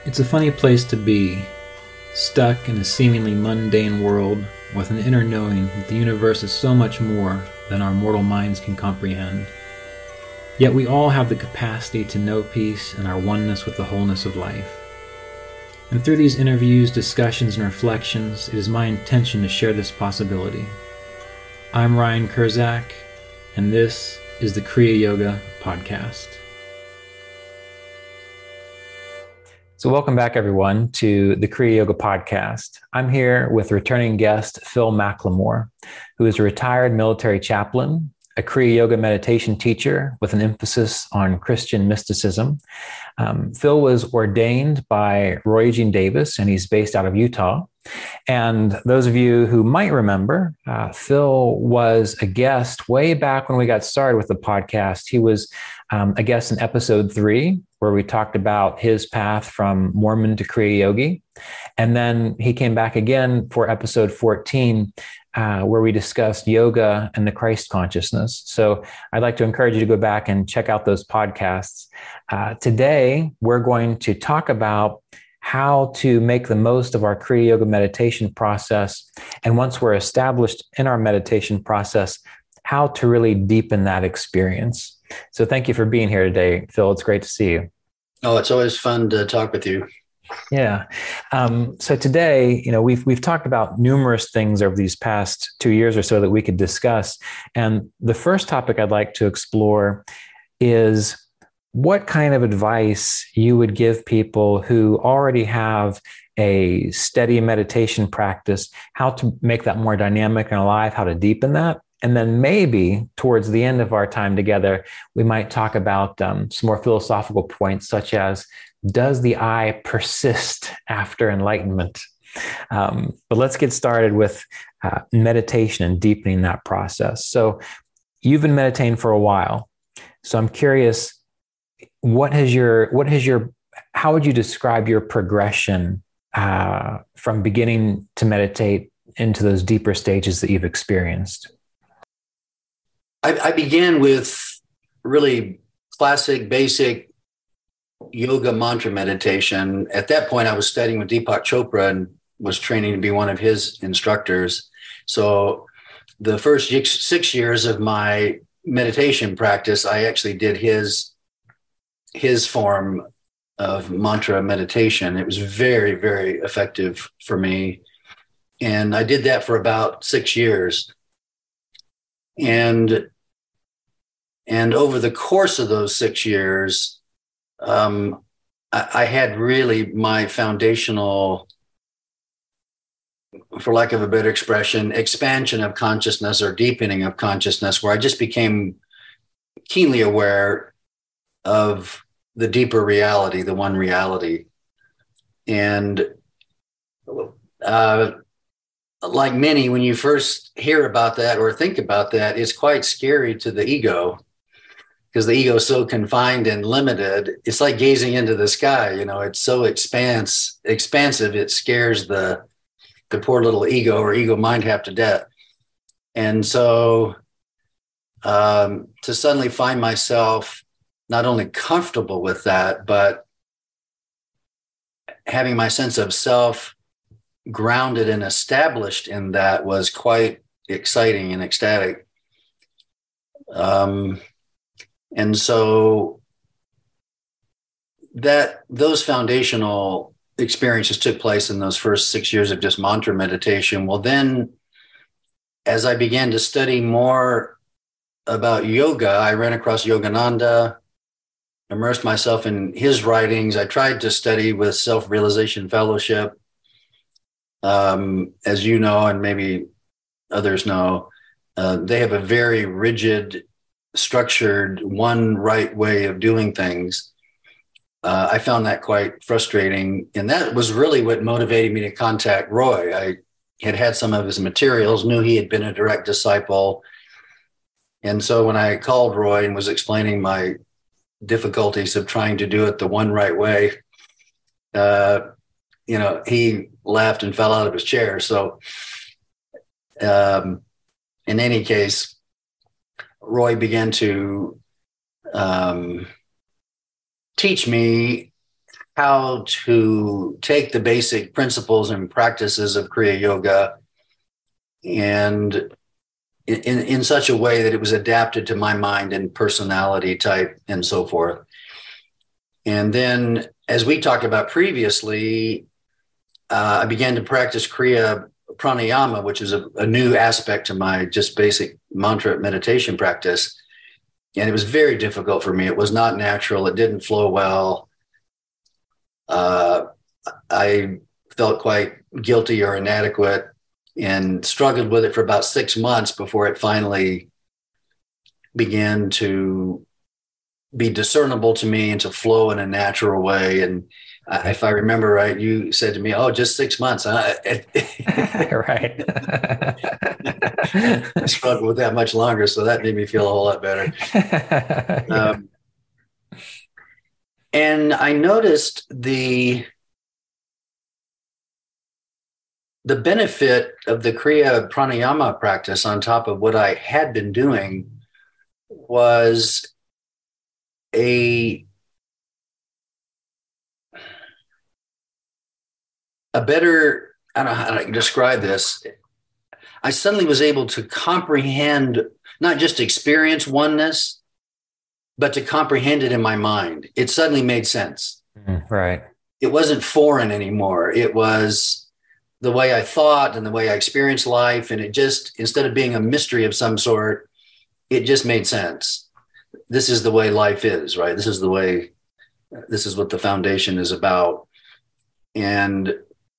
It's a funny place to be, stuck in a seemingly mundane world with an inner knowing that the universe is so much more than our mortal minds can comprehend. Yet we all have the capacity to know peace and our oneness with the wholeness of life. And through these interviews, discussions, and reflections, it is my intention to share this possibility. I'm Ryan Kurczak, and this is the Kriya Yoga Podcast. So welcome back, everyone, to the Kriya Yoga Podcast. I'm here with returning guest Phil McLemore, who is a retired military chaplain, a Kriya Yoga meditation teacher with an emphasis on Christian mysticism. Phil was ordained by Roy Eugene Davis, and he's based out of Utah. And those of you who might remember, Phil was a guest way back when we got started with the podcast. He was a guest in episode 3, where we talked about his path from Mormon to Kriya Yogi. And then he came back again for episode 14, where we discussed yoga and the Christ consciousness. So I'd like to encourage you to go back and check out those podcasts. Today, we're going to talk about how to make the most of our Kriya Yoga meditation process. And once we're established in our meditation process, how to really deepen that experience. So thank you for being here today, Phil. It's great to see you. Oh, it's always fun to talk with you. Yeah. So today, we've talked about numerous things over these past 2 years or so that we could discuss. And the first topic I'd like to explore is what kind of advice you would give people who already have a steady meditation practice, how to make that more dynamic and alive, how to deepen that. And then maybe towards the end of our time together, we might talk about some more philosophical points, such as, does the I persist after enlightenment? But let's get started with meditation and deepening that process. So you've been meditating for a while. So I'm curious, how would you describe your progression from beginning to meditate into those deeper stages that you've experienced? I began with really classic, basic yoga mantra meditation. At that point, I was studying with Deepak Chopra and was training to be one of his instructors. So the first 6 years of my meditation practice, I actually did his form of mantra meditation. It was very, very effective for me. And I did that for about 6 years. And over the course of those 6 years, I had really my foundational, for lack of a better expression, expansion of consciousness or deepening of consciousness, where I just became keenly aware of the deeper reality, the one reality. And like many, when you first hear about that or think about that, it's quite scary to the ego, because the ego is so confined and limited. It's like gazing into the sky. It's so expansive. It scares the poor little ego or ego mind half to death. And so to suddenly find myself not only comfortable with that, but having my sense of self grounded and established in that was quite exciting and ecstatic. And so those foundational experiences took place in those first 6 years of just mantra meditation. Well, then as I began to study more about yoga, I ran across Yogananda, immersed myself in his writings. I tried to study with Self-Realization Fellowship. As you know, and maybe others know, they have a very rigid, structured, one right way of doing things. I found that quite frustrating. And that was really what motivated me to contact Roy. I had some of his materials, knew he had been a direct disciple. And so when I called Roy and was explaining my difficulties of trying to do it the one right way, he laughed and fell out of his chair. So in any case, Roy began to teach me how to take the basic principles and practices of Kriya Yoga and in such a way that it was adapted to my mind and personality type and so forth. And then, as we talked about previously, I began to practice Kriya Pranayama, which is a new aspect to my just basic mantra meditation practice. And it was very difficult for me. It was not natural. It didn't flow well. I felt quite guilty or inadequate and struggled with it for about 6 months before it finally began to be discernible to me and to flow in a natural way. And if I remember right, you said to me, "Oh, just 6 months." Huh? Right. I struggled with that much longer, so that made me feel a whole lot better. Yeah. And I noticed the benefit of the Kriya Pranayama practice on top of what I had been doing was a better, I don't know how to describe this. I suddenly was able to comprehend, not just experience oneness, but to comprehend it in my mind. It suddenly made sense. Right. It wasn't foreign anymore. It was the way I thought and the way I experienced life. And it just, instead of being a mystery of some sort, it just made sense. This is the way life is, right? This is what the foundation is about. And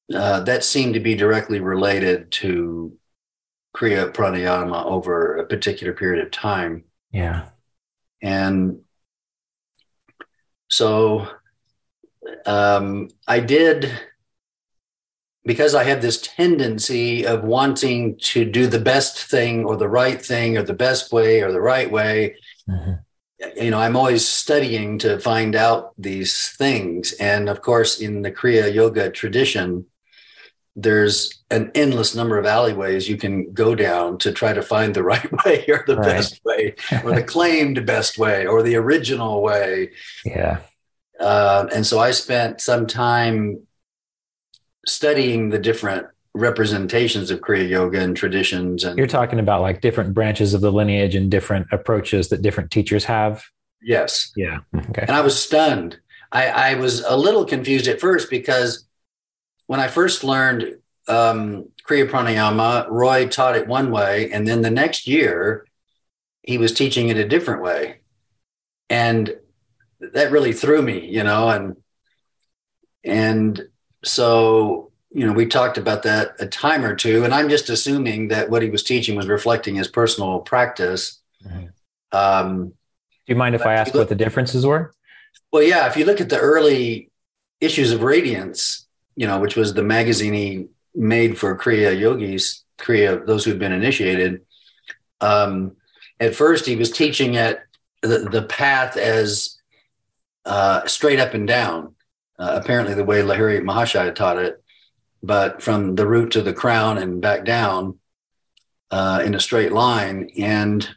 that seemed to be directly related to Kriya Pranayama over a particular period of time. Yeah. And so I did, because I have this tendency of wanting to do the best thing or the right thing or the best way or the right way. Mm-hmm. You know, I'm always studying to find out these things. And of course, in the Kriya Yoga tradition, there's an endless number of alleyways you can go down to try to find the right way or the best way or the claimed best way or the original way. Yeah. And so I spent some time studying the different representations of Kriya Yoga and traditions. And you're talking about like different branches of the lineage and different approaches that different teachers have. Yes. Yeah. Okay. And I was stunned. I was a little confused at first because when I first learned Kriya Pranayama, Roy taught it one way, and then the next year he was teaching it a different way. And that really threw me, you know, and so, you know, we talked about that a time or two, and I'm just assuming that what he was teaching was reflecting his personal practice. Mm-hmm. Do you mind if I ask what the differences were? Well, yeah, if you look at the early issues of Radiance, you know, which was the magazine he made for Kriya Yogis, those who've been initiated. At first, he was teaching it the path as straight up and down, apparently the way Lahiri Mahashaya taught it, but from the root to the crown and back down in a straight line. And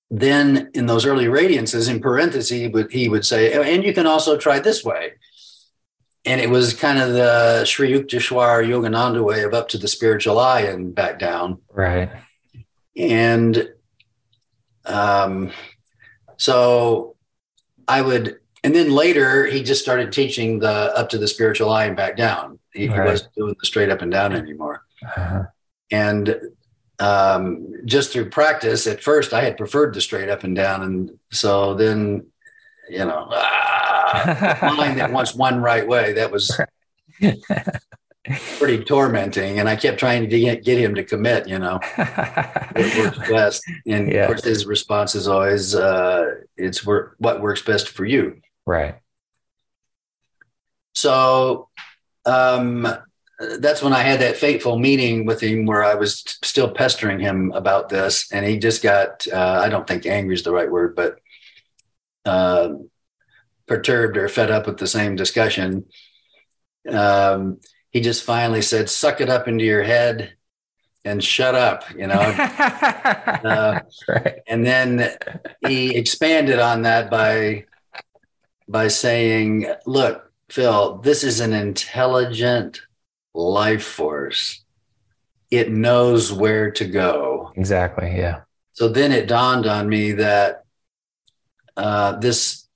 then in those early radiances, in parentheses, he would say, and you can also try this way. And it was kind of the Sri Yukteswar Yogananda way of up to the spiritual eye and back down. Right. And so I would, and then later he just started teaching the up to the spiritual eye and back down. He wasn't doing the straight up and down anymore. Uh-huh. And just through practice, at first I had preferred the straight up and down. And so then, you know, mind that wants one right way, that was pretty tormenting. And I kept trying to get him to commit, you know, what works best. And of course, his response is always, it's what works best for you. Right. So that's when I had that fateful meeting with him where I was still pestering him about this. And he just got, I don't think angry is the right word, but perturbed or fed up with the same discussion. He just finally said, "Suck it up into your head and shut up," you know. Right. And then he expanded on that by saying, "Look, Phil, this is an intelligent life force. It knows where to go. Exactly. Yeah. So then it dawned on me that this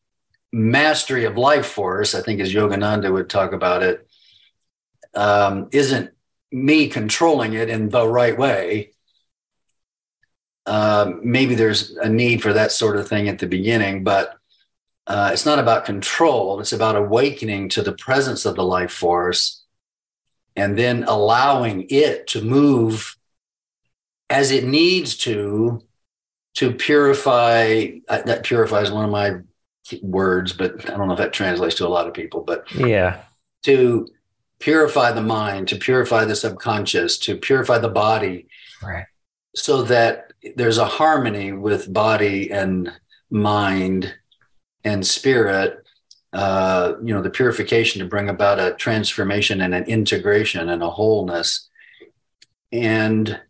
mastery of life force, I think as Yogananda would talk about it, isn't me controlling it in the right way. Maybe there's a need for that sort of thing at the beginning, but it's not about control. It's about awakening to the presence of the life force and then allowing it to move as it needs to purify. That purify is one of my words, but I don't know if that translates to a lot of people, but Yeah. to purify the mind, to purify the subconscious, to purify the body, Right. so that there's a harmony with body and mind and spirit, the purification to bring about a transformation and an integration and a wholeness. And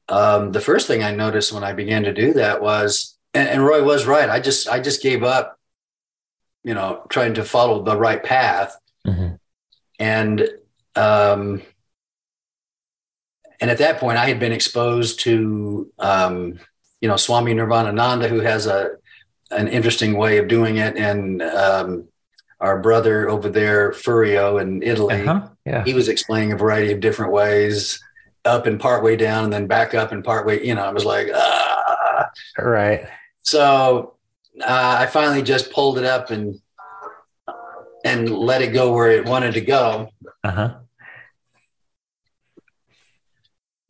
the first thing I noticed when I began to do that was, and Roy was right, I just gave up, trying to follow the right path. Mm-hmm. And at that point, I had been exposed to, Swami Nirvanananda, who has an interesting way of doing it, and our brother over there, Furio in Italy, Yeah. he was explaining a variety of different ways, up and partway down, and then back up and partway. I was like, Right. So I finally just pulled it up and let it go where it wanted to go. Uh-huh.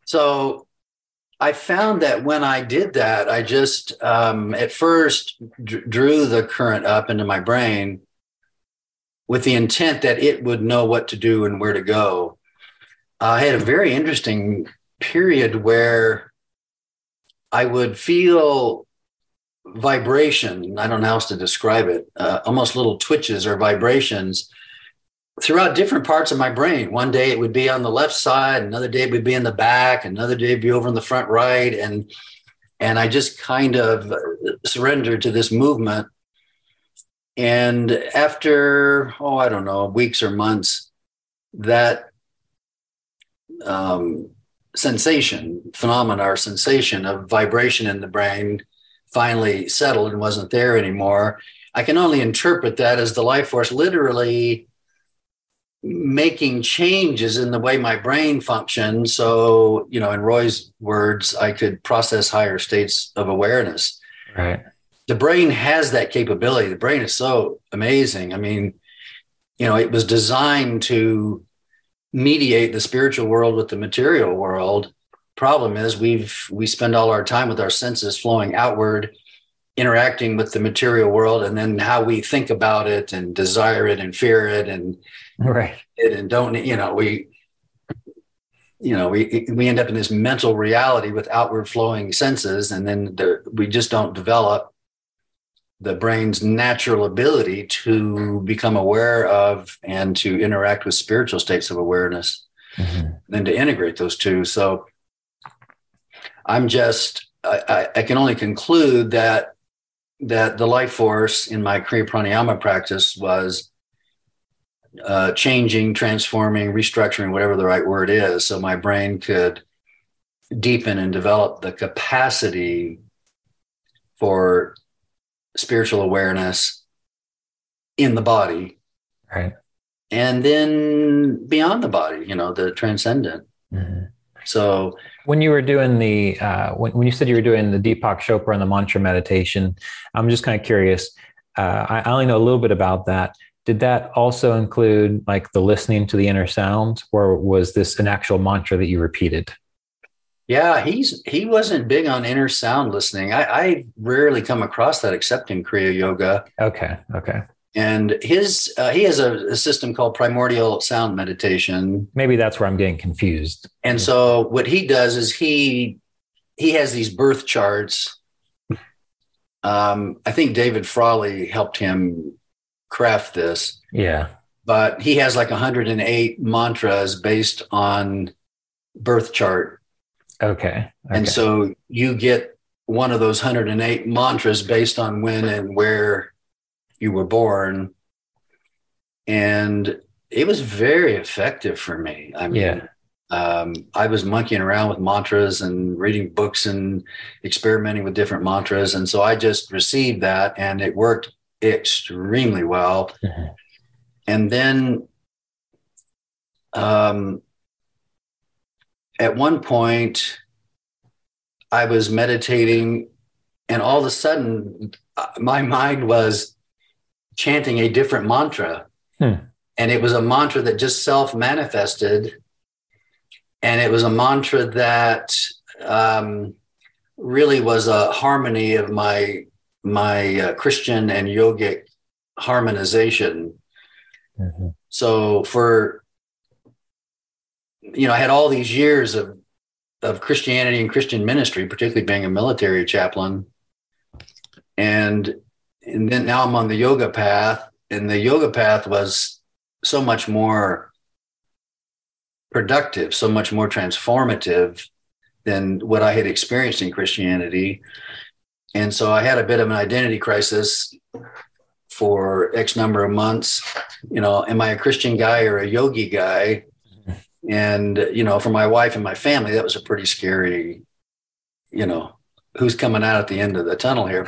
So I found that when I did that, I just at first drew the current up into my brain with the intent that it would know what to do and where to go. I had a very interesting period where I would feel vibration. I don't know how else to describe it, almost little twitches or vibrations throughout different parts of my brain. One day it would be on the left side, another day it would be in the back, another day it'd be over in the front right. And I just kind of surrendered to this movement. And after, I don't know, weeks or months, that phenomena or sensation of vibration in the brain finally settled and wasn't there anymore. I can only interpret that as the life force literally making changes in the way my brain functions. So, in Roy's words, I could process higher states of awareness. Right. The brain has that capability. The brain is so amazing. I mean, it was designed to mediate the spiritual world with the material world. Problem is we spend all our time with our senses flowing outward, interacting with the material world, and then how we think about it and desire it and fear it and Right. and don't, we end up in this mental reality with outward flowing senses, and then we just don't develop the brain's natural ability to become aware of and to interact with spiritual states of awareness, then to integrate those two. So I can only conclude that the life force in my Kriya Pranayama practice was changing, transforming, restructuring, whatever the right word is, so my brain could deepen and develop the capacity for spiritual awareness in the body. Right. And then beyond the body, the transcendent. Mm-hmm. So when you were doing the, when you said you were doing the Deepak Chopra and the mantra meditation, I'm just kind of curious. I only know a little bit about that. Did that also include like the listening to the inner sound, or was this an actual mantra that you repeated? Yeah, he wasn't big on inner sound listening. I rarely come across that except in Kriya Yoga. Okay. And he has a system called primordial sound meditation. Maybe that's where I'm getting confused. And so what he does is he has these birth charts. I think David Frawley helped him craft this. Yeah. But he has like 108 mantras based on birth chart. Okay. And so you get one of those 108 mantras based on when and where you were born. And it was very effective for me. I mean, I was monkeying around with mantras and reading books and experimenting with different mantras. And so I just received that, and it worked extremely well. Mm-hmm. And then at one point, I was meditating, and all of a sudden, my mind was chanting a different mantra. And it was a mantra that just self-manifested. And it was a mantra that really was a harmony of my Christian and yogic harmonization. Mm-hmm. So I had all these years of Christianity and Christian ministry, particularly being a military chaplain. And then now I'm on the yoga path, and the yoga path was so much more productive, so much more transformative than what I had experienced in Christianity. And so I had a bit of an identity crisis for X number of months. Am I a Christian guy or a yogi guy? And, for my wife and my family, that was a pretty scary, who's coming out at the end of the tunnel here.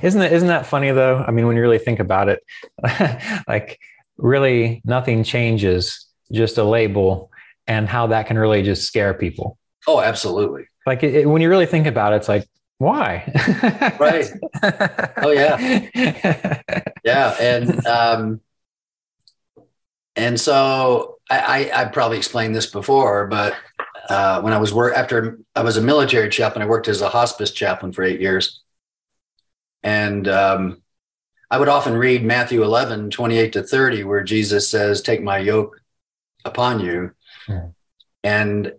Isn't that funny though? I mean, when you really think about it, like really nothing changes, just a label, and how that can really just scare people. Oh, absolutely. Like when you really think about it, it's like, why? Right. Oh yeah. Yeah. And so I probably explained this before, but when I was after I was a military chaplain, I worked as a hospice chaplain for 8 years. And I would often read Matthew 11:28-30, where Jesus says, "Take my yoke upon you." Mm. And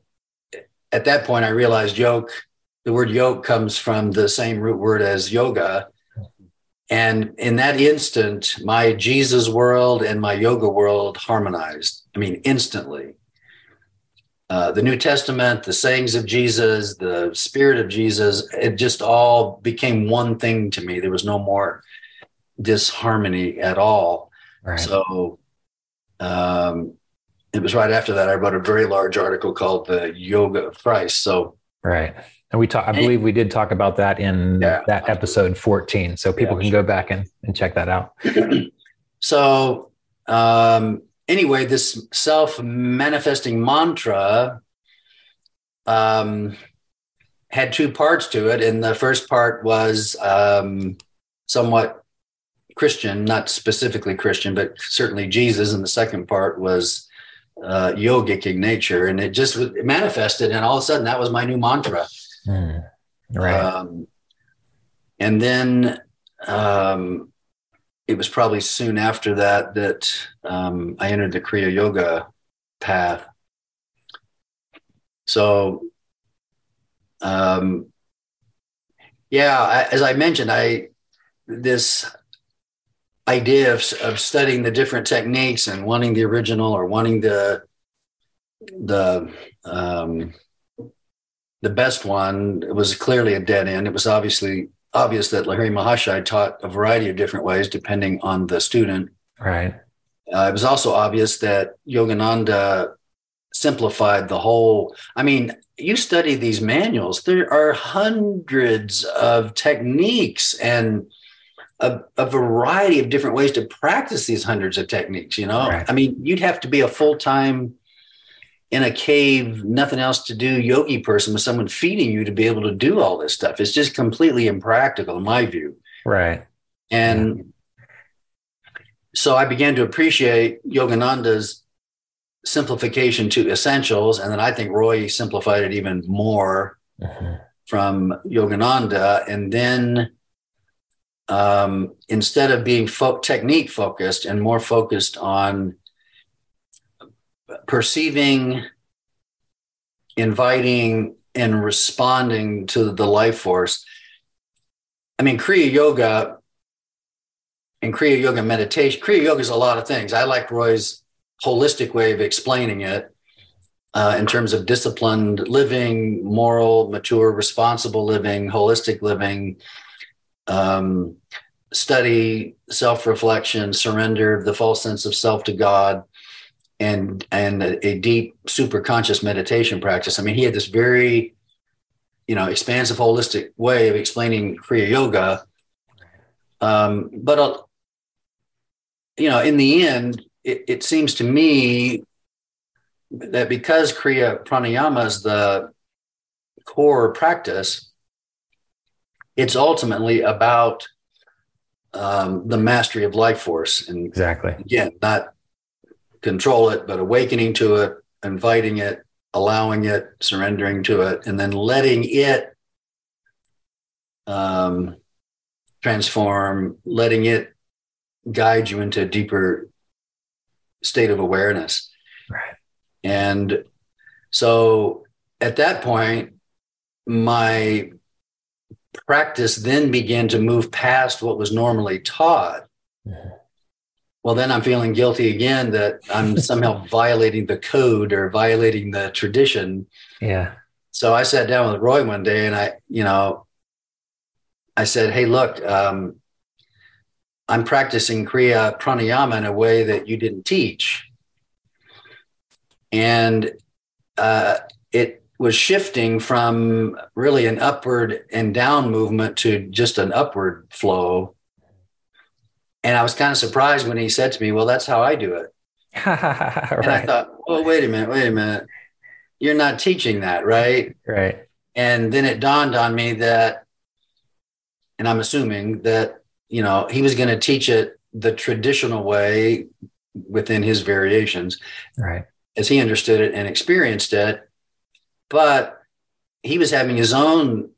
at that point, I realized the word yoke comes from the same root word as yoga. And in that instant, my Jesus world and my yoga world harmonized. I mean, instantly. The New Testament, the sayings of Jesus, the spirit of Jesus, it just all became one thing to me. There was no more disharmony at all. Right. So it was right after that I wrote a very large article called The Yoga of Christ. So right. And I believe we did talk about that in that episode 14. So people can go back and check that out. So anyway, this self-manifesting mantra had two parts to it. And the first part was somewhat Christian, not specifically Christian, but certainly Jesus. And the second part was yogic in nature. And it just manifested. And all of a sudden, that was my new mantra. Right. And then it was probably soon after that I entered the Kriya Yoga path. So, as I mentioned, this idea of studying the different techniques and wanting the original or wanting the best one, it was clearly a dead end. It was obvious that Lahiri Mahashaya taught a variety of different ways depending on the student. Right. It was also obvious that Yogananda simplified the whole. I mean, you study these manuals, there are hundreds of techniques and a variety of different ways to practice these hundreds of techniques, Right. I mean, you'd have to be a full-time in a cave, nothing else to do, yogi person with someone feeding you to be able to do all this stuff. It's just completely impractical in my view. Right. And so I began to appreciate Yogananda's simplification to essentials. And then I think Roy simplified it even more from Yogananda. And then instead of being technique focused and more focused on perceiving, inviting, and responding to the life force. I mean, Kriya Yoga and Kriya Yoga meditation. Kriya Yoga is a lot of things. I like Roy's holistic way of explaining it in terms of disciplined living, moral, mature, responsible living, holistic living. study, self-reflection, surrender, the false sense of self to God, and a deep super conscious meditation practice. I mean, he had this very, expansive, holistic way of explaining Kriya Yoga. But in the end, it seems to me that because Kriya Pranayama is the core practice, it's ultimately about the mastery of life force. And exactly. Again, not control it, but awakening to it, inviting it, allowing it, surrendering to it, and then letting it transform, letting it guide you into a deeper state of awareness. Right. And so at that point, my practice then began to move past what was normally taught. Mm-hmm. Well, then I'm feeling guilty again that I'm somehow violating the code or violating the tradition. Yeah. So I sat down with Roy one day and I said, hey, look, I'm practicing Kriya Pranayama in a way that you didn't teach. And it was shifting from really an upward and down movement to just an upward flow. And I was kind of surprised when he said to me, well, that's how I do it. Right. And I thought, well, wait a minute. You're not teaching that, right? Right. And then it dawned on me that, and I'm assuming that, he was going to teach it the traditional way within his variations, right, as he understood it and experienced it. But he was having his own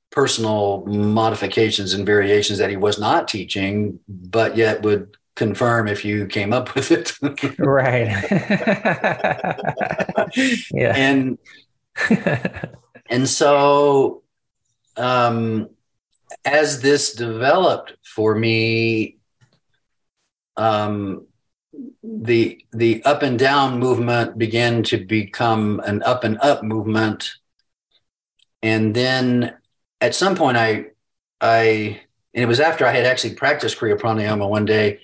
personal modifications and variations that he was not teaching, but yet would confirm if you came up with it. Right. Yeah. And so as this developed for me, the up and down movement began to become an up and up movement. And then at some point and it was after I had actually practiced Kriya Pranayama one day,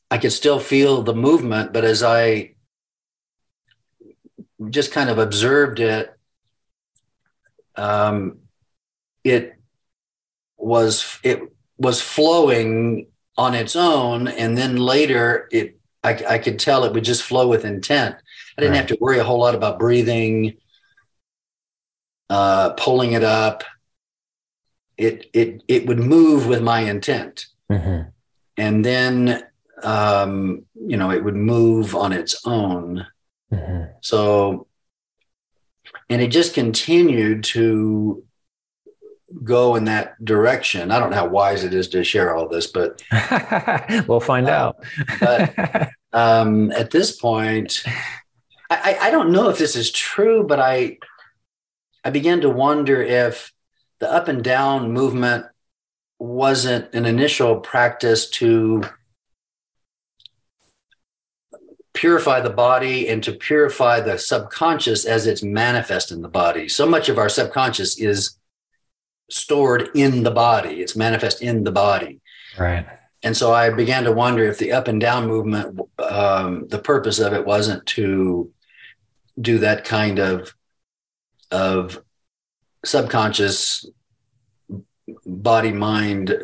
I could still feel the movement, but as I just kind of observed it, it was flowing on its own, and then later I could tell it would just flow with intent. I didn't have to worry a whole lot about breathing, pulling it up. It would move with my intent, mm-hmm. And then it would move on its own. Mm-hmm. So, and it just continued to go in that direction. I don't know how wise it is to share all this, but we'll find out. But at this point, I don't know if this is true, but I began to wonder if the up and down movement wasn't an initial practice to purify the body and to purify the subconscious as it's manifest in the body. So much of our subconscious is stored in the body. It's manifest in the body. Right. And so I began to wonder if the up and down movement, the purpose of it wasn't to do that kind of subconscious body-mind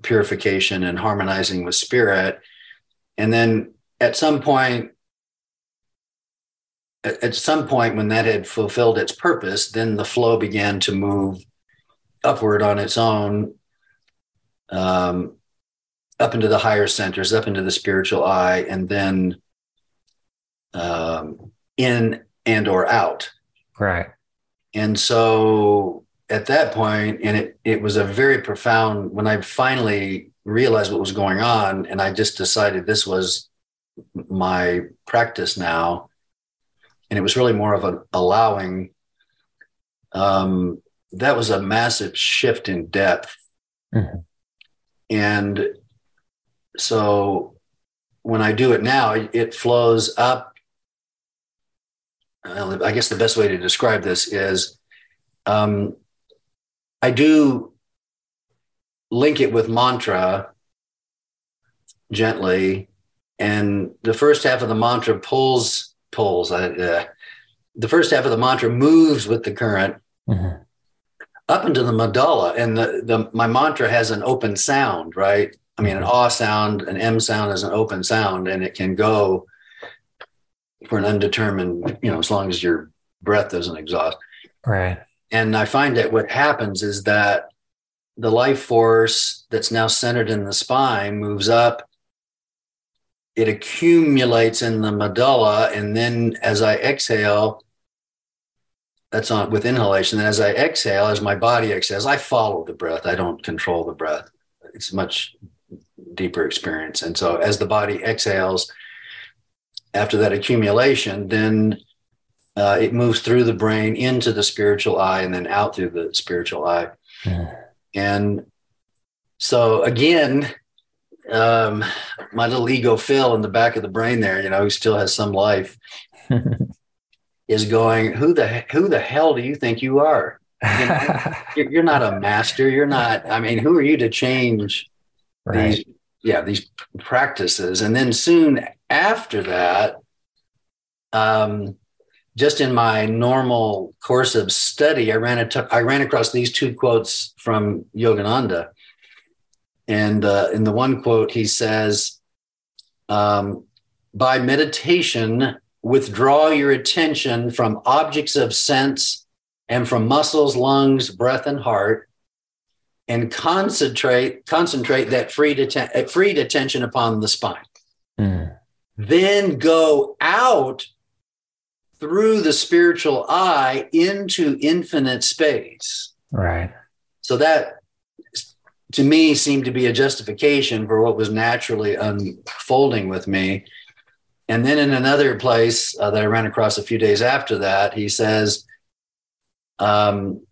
purification and harmonizing with spirit. And then at some point when that had fulfilled its purpose, then the flow began to move upward on its own, up into the higher centers, up into the spiritual eye, and then in and or out. Right. And so at that point, and it was a very profound, when I finally realized what was going on, and I just decided this was my practice now, and it was really more of an allowing, that was a massive shift in depth. Mm-hmm. And so when I do it now, it flows up. I guess the best way to describe this is I do link it with mantra gently. And the first half of the mantra the first half of the mantra moves with the current up into the medulla. And my mantra has an open sound, right? I mean, an ah sound, an M sound is an open sound, and it can go for an undetermined, as long as your breath doesn't exhaust. Right. And I find that what happens is that the life force that's now centered in the spine moves up. It accumulates in the medulla. And then as I exhale, that's on with inhalation. And as I exhale, as my body exhales, I follow the breath. I don't control the breath. It's a much deeper experience. And so as the body exhales, after that accumulation, then it moves through the brain into the spiritual eye and then out through the spiritual eye. And so again, my little ego Phil in the back of the brain there, who still has some life, is going, who the hell do you think you are? You're not a master. You're not, who are you to change these practices? And then soon after that, just in my normal course of study, I ran across these two quotes from Yogananda. And in the one quote, he says, by meditation, withdraw your attention from objects of sense and from muscles, lungs, breath, and heart, and concentrate that freed attention upon the spine. Then go out through the spiritual eye into infinite space. Right. So that, to me, seemed to be a justification for what was naturally unfolding with me. And then in another place that I ran across a few days after that, he says, when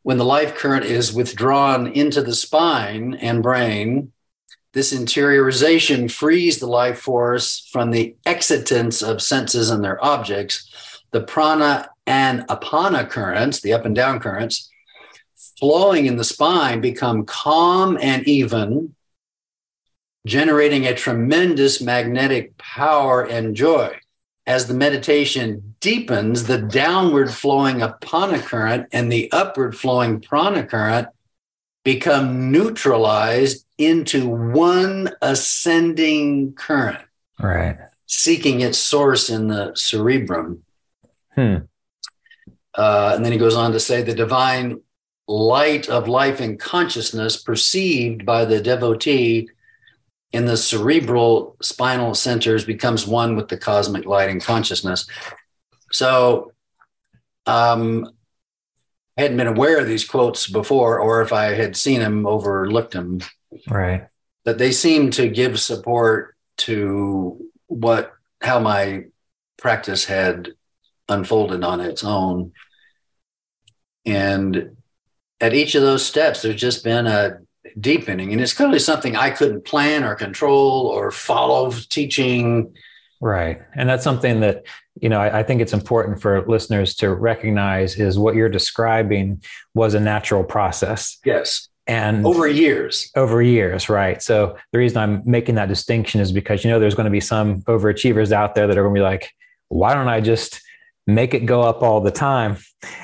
the life current is withdrawn into the spine and brain, this interiorization frees the life force from the excitance of senses and their objects. The prana and apana currents, the up and down currents, flowing in the spine become calm and even, generating a tremendous magnetic power and joy. As the meditation deepens, the downward flowing apana current and the upward flowing prana current become neutralized into one ascending current, right, seeking its source in the cerebrum. And then he goes on to say, the divine light of life and consciousness perceived by the devotee in the cerebral spinal centers becomes one with the cosmic light and consciousness. So I hadn't been aware of these quotes before, or if I had seen them, overlooked them. Right. But they seem to give support to how my practice had unfolded on its own. And at each of those steps, there's just been a deepening, and it's clearly something I couldn't plan or control or follow teaching. Right. And that's something that, I think it's important for listeners to recognize is what you're describing was a natural process. Yes. And over years, right? So the reason I'm making that distinction is because, there's going to be some overachievers out there that are going to be like, why don't I just make it go up all the time?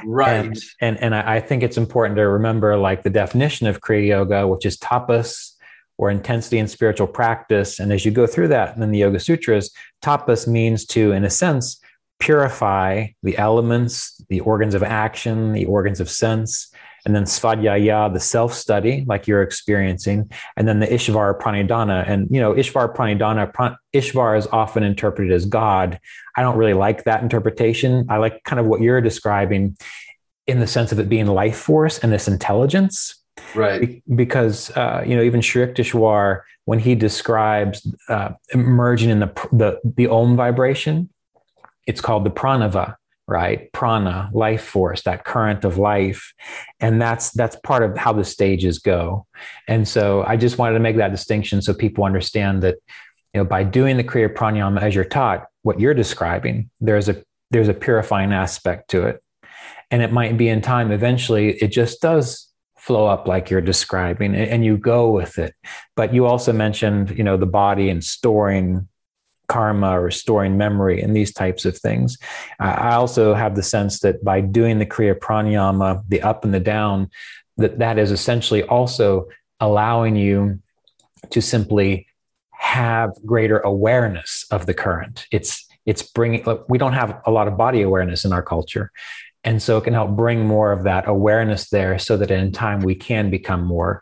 Right. And I think it's important to remember like the definition of Kriya Yoga, which is tapas, or intensity in spiritual practice. And as you go through that in the Yoga Sutras, tapas means to, in a sense, purify the elements, the organs of action, the organs of sense, and then svadhyaya, the self-study, like you're experiencing, and then the Ishvara Pranidhana. And, Ishvara Pranidhana, Ishvara is often interpreted as God. I don't really like that interpretation. I like kind of what you're describing in the sense of it being life force and this intelligence. Right. Because, even Sri Yukteswar, when he describes emerging in the Om vibration, it's called the pranava, right? Prana, life force, that current of life. And that's part of how the stages go. And so I just wanted to make that distinction so people understand that, by doing the Kriya Pranayama as you're taught, what you're describing, there's a purifying aspect to it. And it might be in time, eventually, it just does flow up like you're describing, and you go with it. But you also mentioned, the body and storing karma or storing memory and these types of things. I also have the sense that by doing the Kriya Pranayama, the up and the down, that is essentially also allowing you to simply have greater awareness of the current. It's bringing, we don't have a lot of body awareness in our culture. And so it can help bring more of that awareness there so that in time we can become more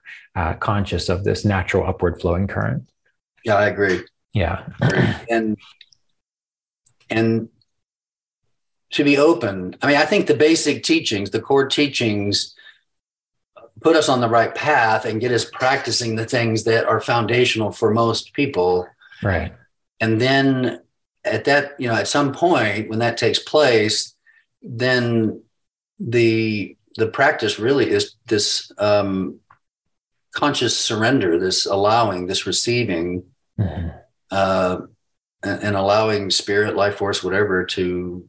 conscious of this natural upward flowing current. Yeah, I agree. Yeah. And to be open, I mean, I think the basic teachings, the core teachings, put us on the right path and get us practicing the things that are foundational for most people. Right. And then at that, at some point when that takes place, then the practice really is this conscious surrender, this allowing, this receiving, mm-hmm. And allowing spirit, life force, whatever, to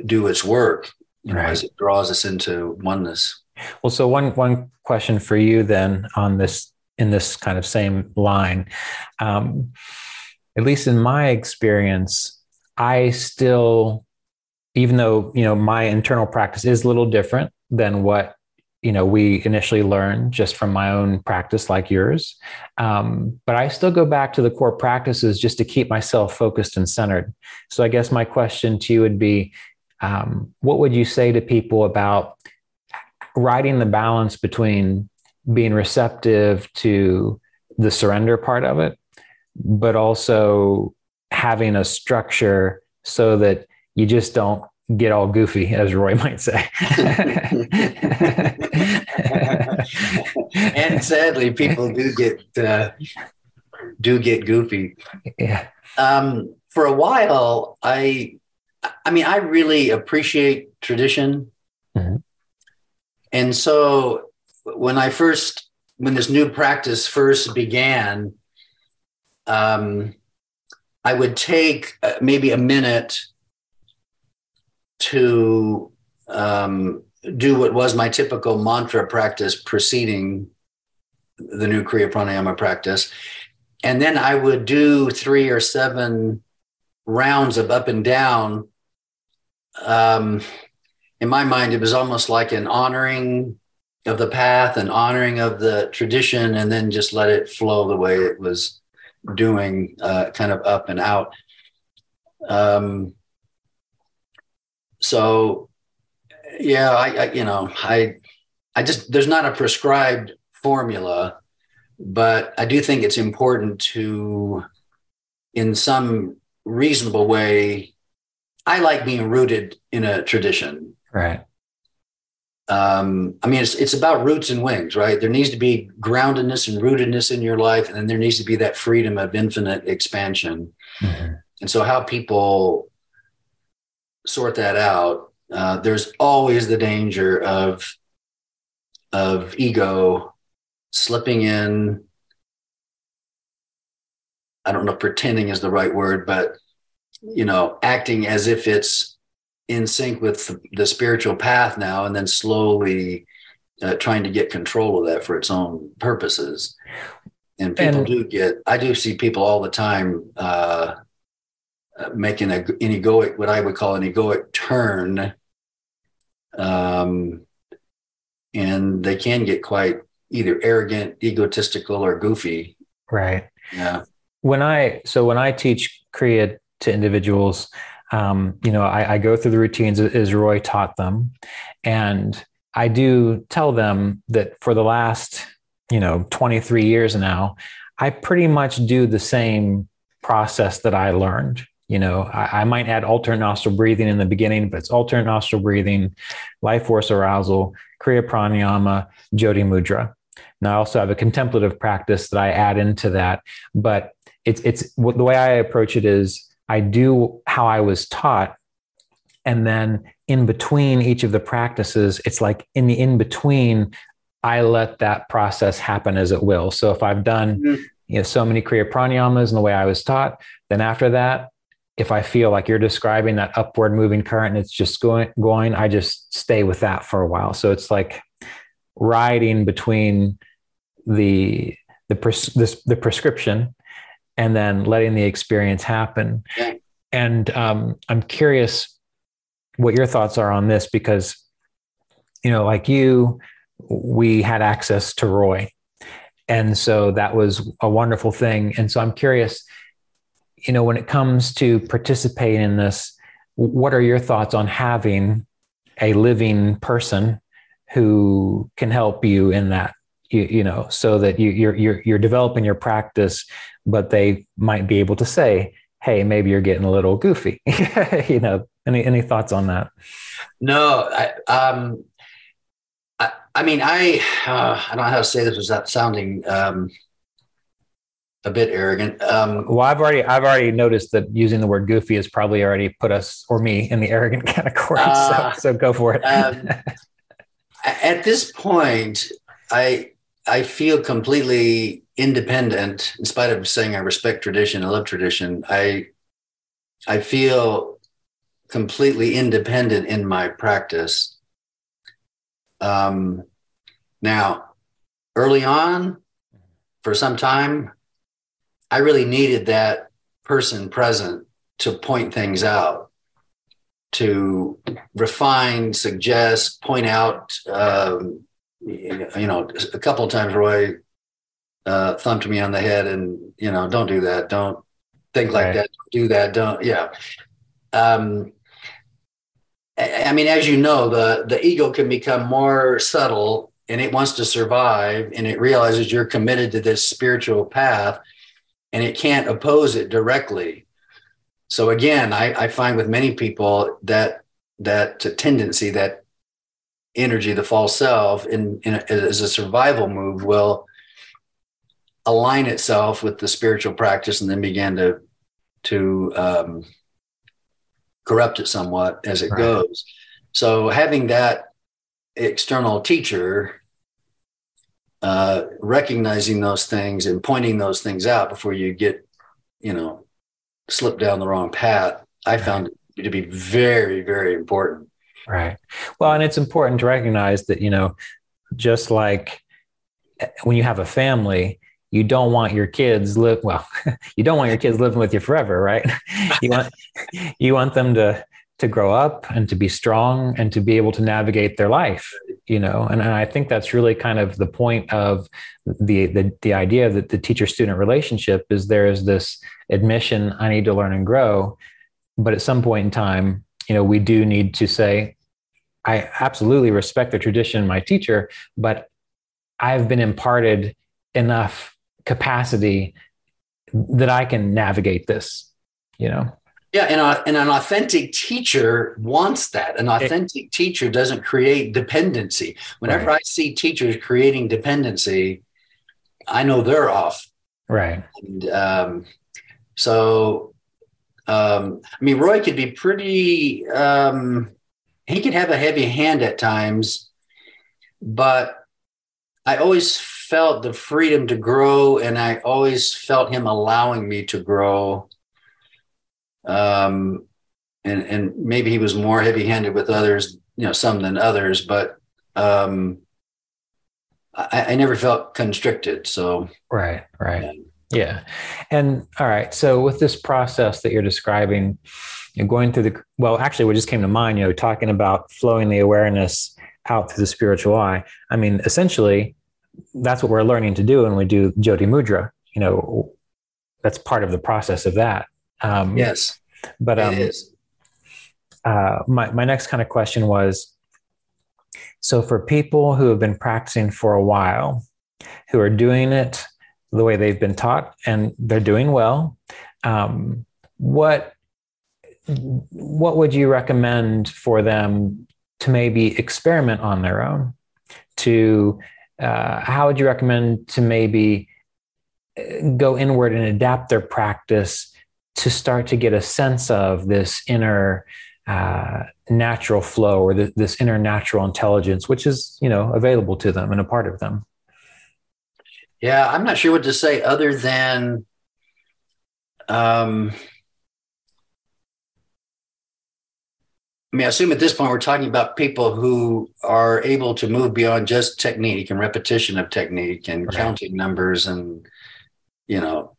do its work, right. As it draws us into oneness. Well, so one question for you then on this, in this kind of same line, at least in my experience, I still, even though, my internal practice is a little different than what, we initially learned just from my own practice like yours. But I still go back to the core practices just to keep myself focused and centered. So I guess my question to you would be, what would you say to people about riding the balance between being receptive to the surrender part of it, but also having a structure so that you just don't get all goofy, as Roy might say. And sadly, people do get goofy. Yeah. For a while, I really appreciate tradition. Mm-hmm. And so when this new practice first began, I would take maybe a minute to do what was my typical mantra practice preceding the new Kriya Pranayama practice. And then I would do 3 or 7 rounds of up and down. In my mind, it was almost like an honoring of the path, an honoring of the tradition, and then just let it flow the way it was doing, kind of up and out. So, yeah, I just, there's not a prescribed formula, but I do think it's important to, in some reasonable way, I like being rooted in a tradition. Right. It's about roots and wings, right? There needs to be groundedness and rootedness in your life, and then there needs to be that freedom of infinite expansion. Mm-hmm. And so how people sort that out, there's always the danger of ego slipping in. I don't know if pretending is the right word, but, acting as if it's in sync with the spiritual path now, and then slowly trying to get control of that for its own purposes. And people I do see people all the time making an egoic, what I would call an egoic turn. And they can get quite either arrogant, egotistical, or goofy. Right. Yeah. When I teach Kriya to individuals, I go through the routines as Roy taught them. And I do tell them that for the last, 23 years now, I pretty much do the same process that I learned. I might add alternate nostril breathing in the beginning, but it's alternate nostril breathing, life force arousal, Kriya Pranayama, Jyoti Mudra. Now I also have a contemplative practice that I add into that, but it's the way I approach it is I do how I was taught. And then in between each of the practices, it's like in the in-between, I let that process happen as it will. So if I've done so many Kriya Pranayamas in the way I was taught, then after that, if I feel like you're describing that upward moving current and it's just going, I just stay with that for a while. So it's like riding between the prescription and then letting the experience happen. Yeah. And I'm curious what your thoughts are on this, because, like you, we had access to Roy. And so that was a wonderful thing. And so I'm curious, when it comes to participating in this, what are your thoughts on having a living person who can help you in that, so that you're developing your practice, but they might be able to say, hey, maybe you're getting a little goofy. Any thoughts on that? No, I mean, I don't know how to say this without sounding a bit arrogant. Well, I've already noticed that using the word goofy has probably already put us, or me, in the arrogant category. So go for it. At this point, I feel completely independent, in spite of saying I respect tradition, I love tradition. I feel completely independent in my practice. Now, early on, for some time, I really needed that person present to point things out, to refine, suggest, point out. A couple of times Roy thumped me on the head and, don't do that. Don't think like that. Don't do that. Don't. Yeah. I mean, as you know, the ego can become more subtle, and it wants to survive, and it realizes you're committed to this spiritual path, and it can't oppose it directly. So again, I find with many people that tendency, that energy, the false self, as a survival move, will align itself with the spiritual practice and then begin to corrupt it somewhat as it goes. So having that external teacher recognizing those things and pointing those things out before you get, slip down the wrong path, I found it to be very, very important. Right. Well, and it's important to recognize that, just like when you have a family, you don't want your kids living with you forever, right? You want them to grow up and to be strong and to be able to navigate their life, and I think that's really kind of the point of the idea that the teacher-student relationship is. There is this admission, I need to learn and grow, but at some point in time, we do need to say, I absolutely respect the tradition of my teacher, but I've been imparted enough capacity that I can navigate this, Yeah, and an authentic teacher wants that. An authentic teacher doesn't create dependency. Whenever I see teachers creating dependency, I know they're off. Right. And Roy could be pretty, he could have a heavy hand at times, but I always felt the freedom to grow, and I always felt him allowing me to grow. And maybe he was more heavy-handed with others, some than others, but I never felt constricted. So right. Yeah. And all right. So with this process that you're describing, going through actually what just came to mind, talking about flowing the awareness out through the spiritual eye. I mean, essentially, that's what we're learning to do when we do Jyoti Mudra. That's part of the process of that. Yes, but it is. My next kind of question was, so for people who have been practicing for a while, who are doing it the way they've been taught and they're doing well, what would you recommend for them to maybe experiment on their own? How would you recommend to maybe go inward and adapt their practice to start to get a sense of this inner natural flow, or this inner natural intelligence, which is, available to them and a part of them? Yeah, I'm not sure what to say other than I mean, I assume at this point we're talking about people who are able to move beyond just technique and repetition of technique and Right. counting numbers. And, you know,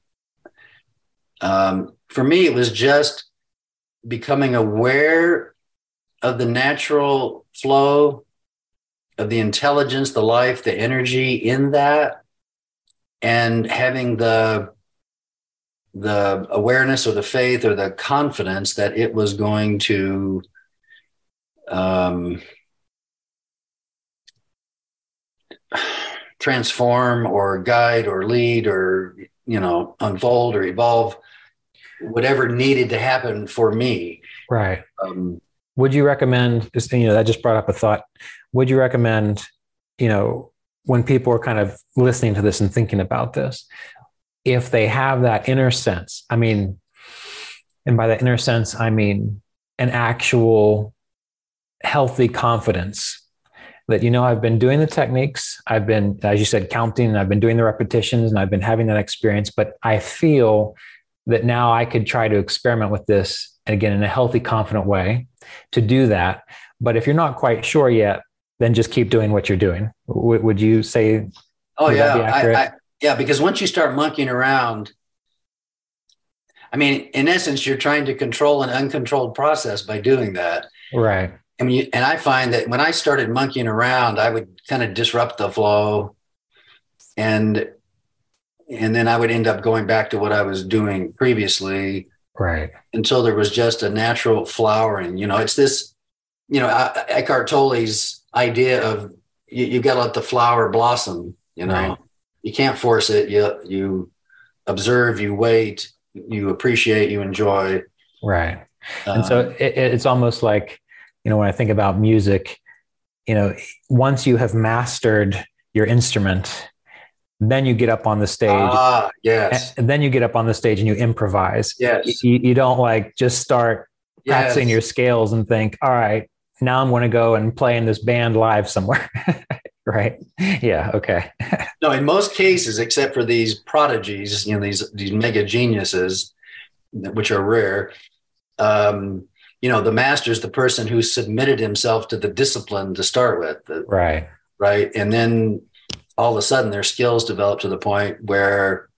for me, it was just becoming aware of the natural flow of the intelligence, the life, the energy in that, and having the awareness or the faith or the confidence that it was going to transform or guide or lead or, you know, unfold or evolve whatever needed to happen for me. Right. Would you recommend, you know, I just brought up a thought. Would you recommend, you know, when people are kind of listening to this and thinking about this, if they have that inner sense, I mean, and by that inner sense, I mean an actual healthy confidence that, you know, I've been doing the techniques, I've been, as you said, counting, and I've been doing the repetitions, and I've been having that experience, but I feel that now I could try to experiment with this, and again, in a healthy, confident way to do that. But if you're not quite sure yet, then just keep doing what you're doing. Would you say? Oh, yeah. That be accurate? Yeah, because once you start monkeying around, I mean, in essence, you're trying to control an uncontrolled process by doing that. Right. I mean, and I find that when I started monkeying around, I would kind of disrupt the flow, and then I would end up going back to what I was doing previously. Right. Until there was just a natural flowering. You know, it's this, you know, Eckhart Tolle's idea of you got to let the flower blossom. You know, right. You can't force it. You observe, you wait, you appreciate, you enjoy. Right. And so it's almost like, you know, when I think about music, you know, once you have mastered your instrument, then you get up on the stage. Yes. And then you get up on the stage and you improvise. Yes. You don't like just start practicing your scales and think, all right, now I'm going to go and play in this band live somewhere. Right. Yeah. Okay. No, in most cases, except for these prodigies, you know, these mega geniuses, which are rare, you know, the master is the person who submitted himself to the discipline to start with. Right. Right. And then all of a sudden their skills develop to the point where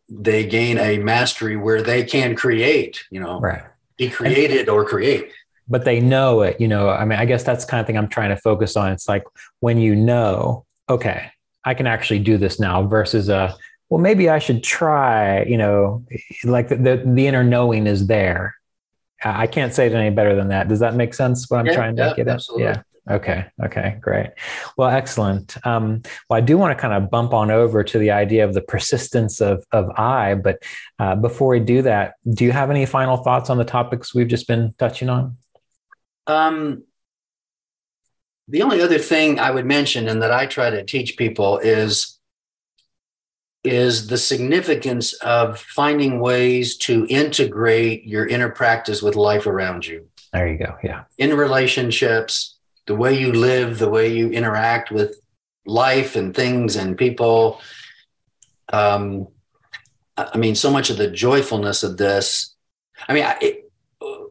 they gain a mastery where they can create, you know, right. Be created or create. But they know it, you know, I mean, I guess that's the kind of thing I'm trying to focus on. It's like when you know, okay, I can actually do this now versus well, maybe I should try, you know, like the inner knowing is there. I can't say it any better than that. Does that make sense? What I'm trying to get at? Absolutely. Yeah. Okay. Great. Well, excellent. Well, I do want to kind of bump on over to the idea of the persistence of I, but before we do that, do you have any final thoughts on the topics we've just been touching on? The only other thing I would mention, and that I try to teach people, is the significance of finding ways to integrate your inner practice with life around you. There you go. Yeah. In relationships, the way you live, the way you interact with life and things and people. I mean, so much of the joyfulness of this. I mean,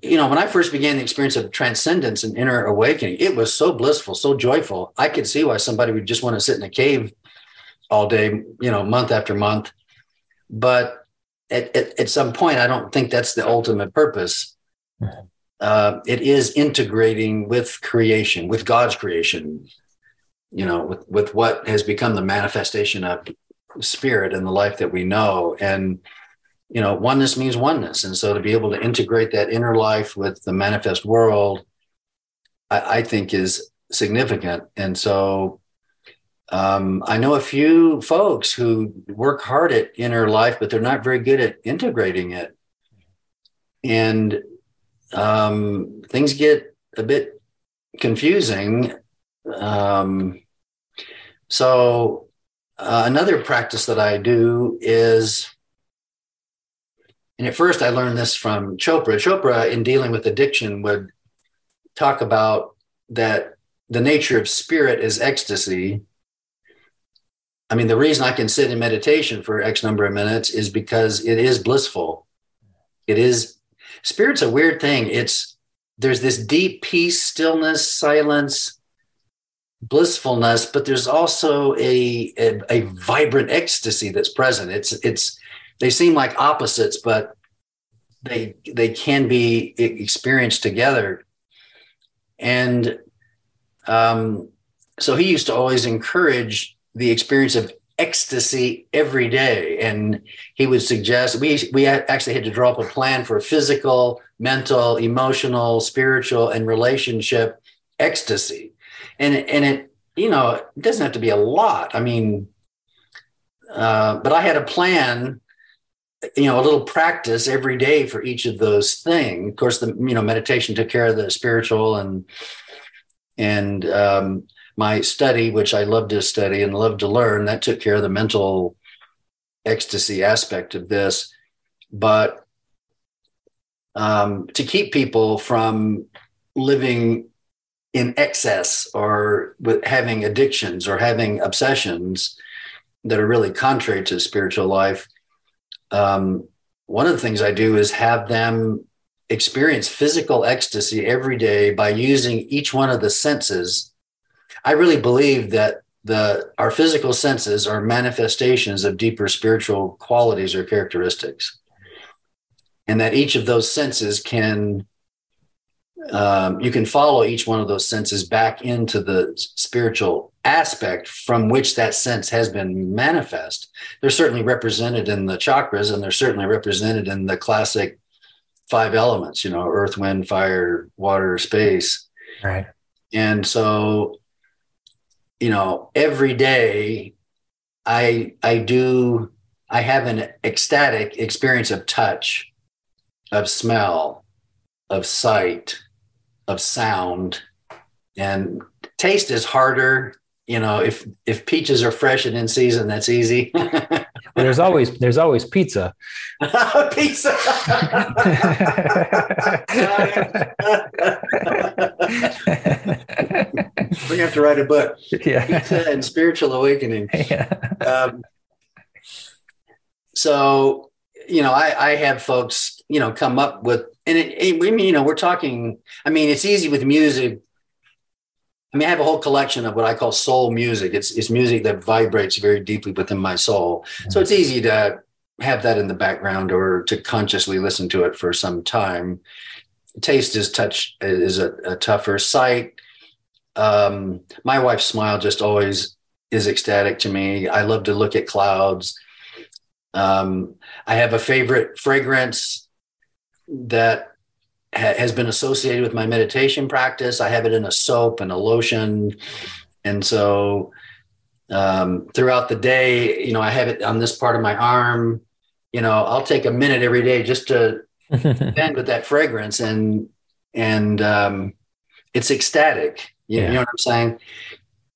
you know, when I first began the experience of transcendence and inner awakening, it was so blissful, so joyful. I could see why somebody would just want to sit in a cave all day, you know, month after month. But at some point, I don't think that's the ultimate purpose. It is integrating with creation, with God's creation, you know, with what has become the manifestation of spirit and the life that we know. And, you know, oneness means oneness. And so to be able to integrate that inner life with the manifest world, I think is significant. And so I know a few folks who work hard at inner life, but they're not very good at integrating it. And things get a bit confusing. So another practice that I do is, and at first I learned this from Chopra. Chopra, in dealing with addiction, would talk about that the nature of spirit is ecstasy. I mean, the reason I can sit in meditation for X number of minutes is because it is blissful. It is. Spirit's a weird thing. It's there's this deep peace, stillness, silence, blissfulness, but there's also a vibrant ecstasy that's present. They seem like opposites, but they can be experienced together. And so he used to always encourage the experience of ecstasy every day. And he would suggest, we actually had to draw up a plan for physical, mental, emotional, spiritual, and relationship ecstasy. And it, you know, it doesn't have to be a lot. I mean, but I had a plan, you know, a little practice every day for each of those things. Of course, meditation took care of the spiritual, and my study, which I love to study and love to learn, that took care of the mental ecstasy aspect of this. But to keep people from living in excess or with having addictions or having obsessions that are really contrary to spiritual life, one of the things I do is have them experience physical ecstasy every day by using each one of the senses. I really believe that our physical senses are manifestations of deeper spiritual qualities or characteristics, and that each of those senses you can follow each one of those senses back into the spiritual aspect from which that sense has been manifest. They're certainly represented in the chakras, and they're certainly represented in the classic 5 elements, you know, earth, wind, fire, water, space. Right. And so, you know, every day I have an ecstatic experience of touch, of smell, of sight, of sound, and taste is harder. You know, if peaches are fresh and in season, that's easy. Well, there's always pizza. Pizza. We have to write a book. Yeah. Pizza and Spiritual Awakening. Yeah. So, you know, I have folks, you know, come up with, and you know, we're talking, I mean, it's easy with music. I mean, I have a whole collection of what I call soul music. It's music that vibrates very deeply within my soul. Mm-hmm. So it's easy to have that in the background or to consciously listen to it for some time. Taste is a tougher. Sight. My wife's smile just always is ecstatic to me. I love to look at clouds. I have a favorite fragrance that has been associated with my meditation practice. I have it in a soap and a lotion. And so throughout the day, you know, I have it on this part of my arm. You know, I'll take a minute every day just to spend with that fragrance, and it's ecstatic. You know what I'm saying?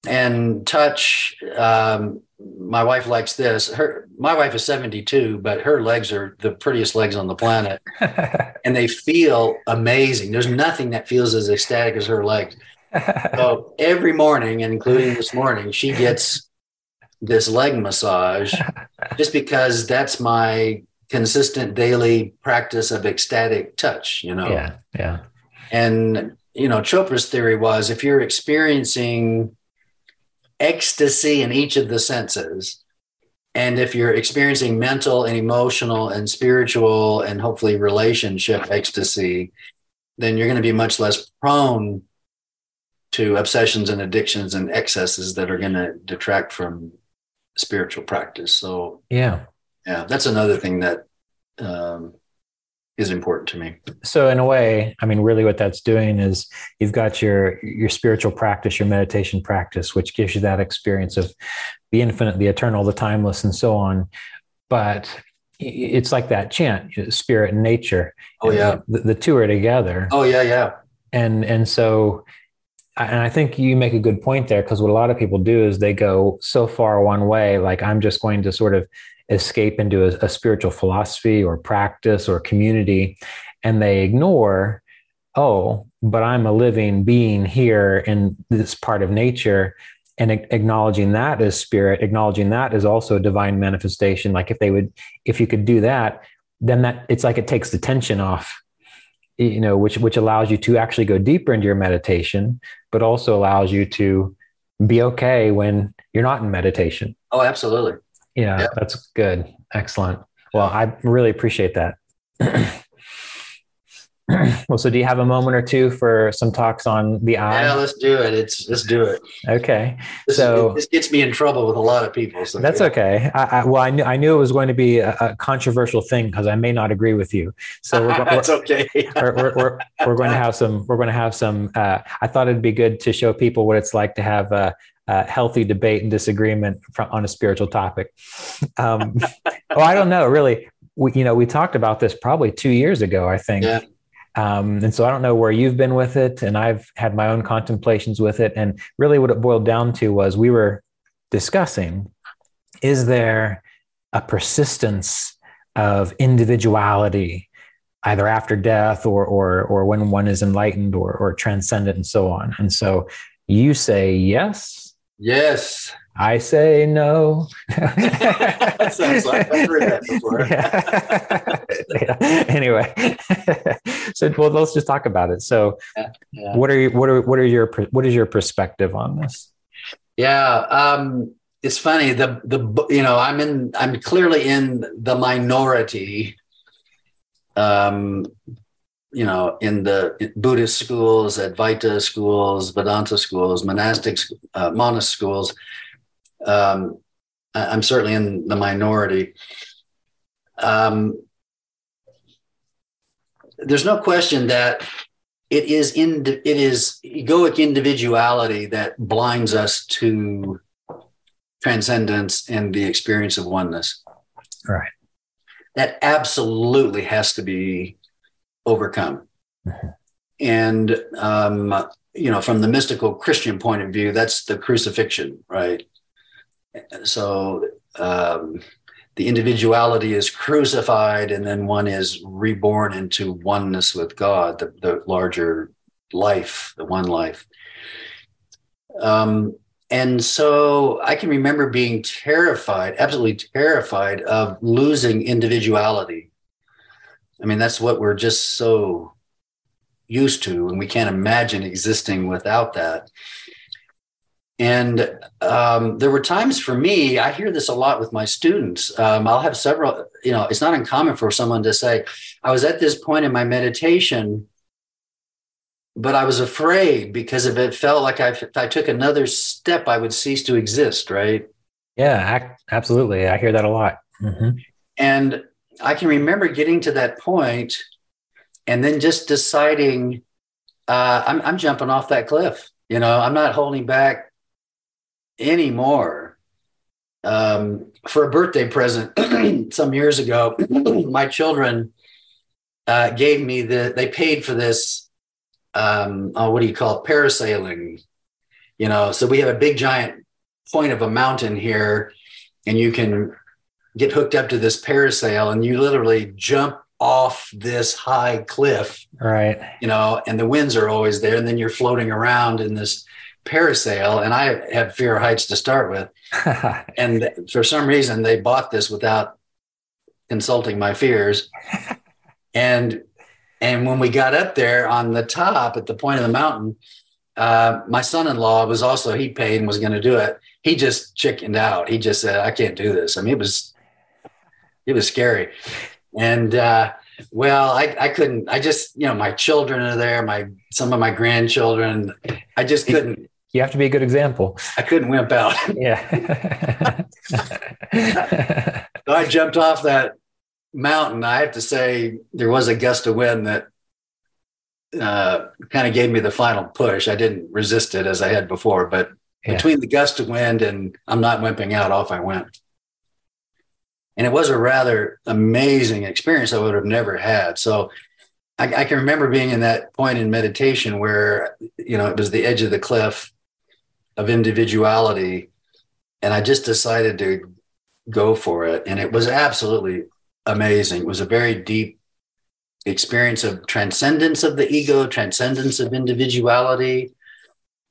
And touch, my wife likes this. My wife is 72, but her legs are the prettiest legs on the planet. And they feel amazing. There's nothing that feels as ecstatic as her legs. So every morning, and including this morning, she gets this leg massage just because that's my consistent daily practice of ecstatic touch, you know? Yeah. Yeah. And, you know, Chopra's theory was if you're experiencing ecstasy in each of the senses, and if you're experiencing mental and emotional and spiritual and hopefully relationship ecstasy, then you're going to be much less prone to obsessions and addictions and excesses that are going to detract from spiritual practice. So yeah, that's another thing that is important to me. So in a way, I mean, really what that's doing is you've got your spiritual practice, your meditation practice, which gives you that experience of the infinite, the eternal, the timeless, and so on. But it's like that chant, spirit and nature. Oh, yeah. The two are together. Oh, yeah, yeah. And so, and I think you make a good point there, because what a lot of people do is they go so far one way, like I'm just going to sort of escape into a spiritual philosophy or practice or community, and they ignore, but I'm a living being here in this part of nature, and acknowledging that as spirit, acknowledging that as also a divine manifestation. Like if you could do that, then that it's like it takes the tension off which allows you to actually go deeper into your meditation, but also allows you to be okay when you're not in meditation. Oh, absolutely. Yeah, that's good. Excellent. Well, I really appreciate that. Well, so do you have a moment or two for some talks on the eye? Yeah, let's do it. Let's do it. Okay. This gets me in trouble with a lot of people. So that's okay. I knew it was going to be a controversial thing because I may not agree with you. So that's okay. we're going to have some. I thought it'd be good to show people what it's like to have a healthy debate and disagreement on a spiritual topic. I don't know, really. We talked about this probably 2 years ago, I think. Yeah. And so I don't know where you've been with it, and I've had my own contemplations with it. And really what it boiled down to was we were discussing, is there a persistence of individuality either after death or when one is enlightened or transcendent and so on? And so you say yes. Yes. I say no. That sounds like I've heard that before. Yeah. Anyway, so let's just talk about it. So, what is your perspective on this? Yeah, it's funny. I'm clearly in the minority. In the Buddhist schools, Advaita schools, Vedanta schools, monastic schools. I'm certainly in the minority. There's no question that it is egoic individuality that blinds us to transcendence and the experience of oneness. Right. That absolutely has to be overcome. Mm-hmm. And from the mystical Christian point of view, that's the crucifixion, right? So the individuality is crucified, and then one is reborn into oneness with God, the larger life, the one life. And so I can remember being terrified, absolutely terrified of losing individuality. I mean, that's what we're just so used to, and we can't imagine existing without that. And there were times for me, I hear this a lot with my students. I'll have several, it's not uncommon for someone to say, I was at this point in my meditation, but I was afraid because if it felt like if I took another step, I would cease to exist, right? Yeah, absolutely. I hear that a lot. Mm-hmm. And I can remember getting to that point and then just deciding I'm jumping off that cliff. I'm not holding back anymore. For a birthday present some years ago, my children gave me they paid for this, what do you call it? Parasailing, so we have a big giant point of a mountain here, and you can get hooked up to this parasail and you literally jump off this high cliff, right? And the winds are always there, and then you're floating around in this parasail. And I have fear of heights to start with. And for some reason they bought this without consulting my fears. And when we got up there on the top at the point of the mountain, my son-in-law was also, he paid and was going to do it. He just chickened out. He just said, I can't do this. I mean, it was scary. And, I couldn't, I just, my children are there, some of my grandchildren, I just couldn't. You have to be a good example. I couldn't wimp out. Yeah. So I jumped off that mountain. I have to say there was a gust of wind that kind of gave me the final push. I didn't resist it as I had before, but between the gust of wind and I'm not wimping out, off I went. And it was a rather amazing experience I would have never had. So I can remember being in that point in meditation where, it was the edge of the cliff of individuality. And I just decided to go for it. And it was absolutely amazing. It was a very deep experience of transcendence of the ego, transcendence of individuality.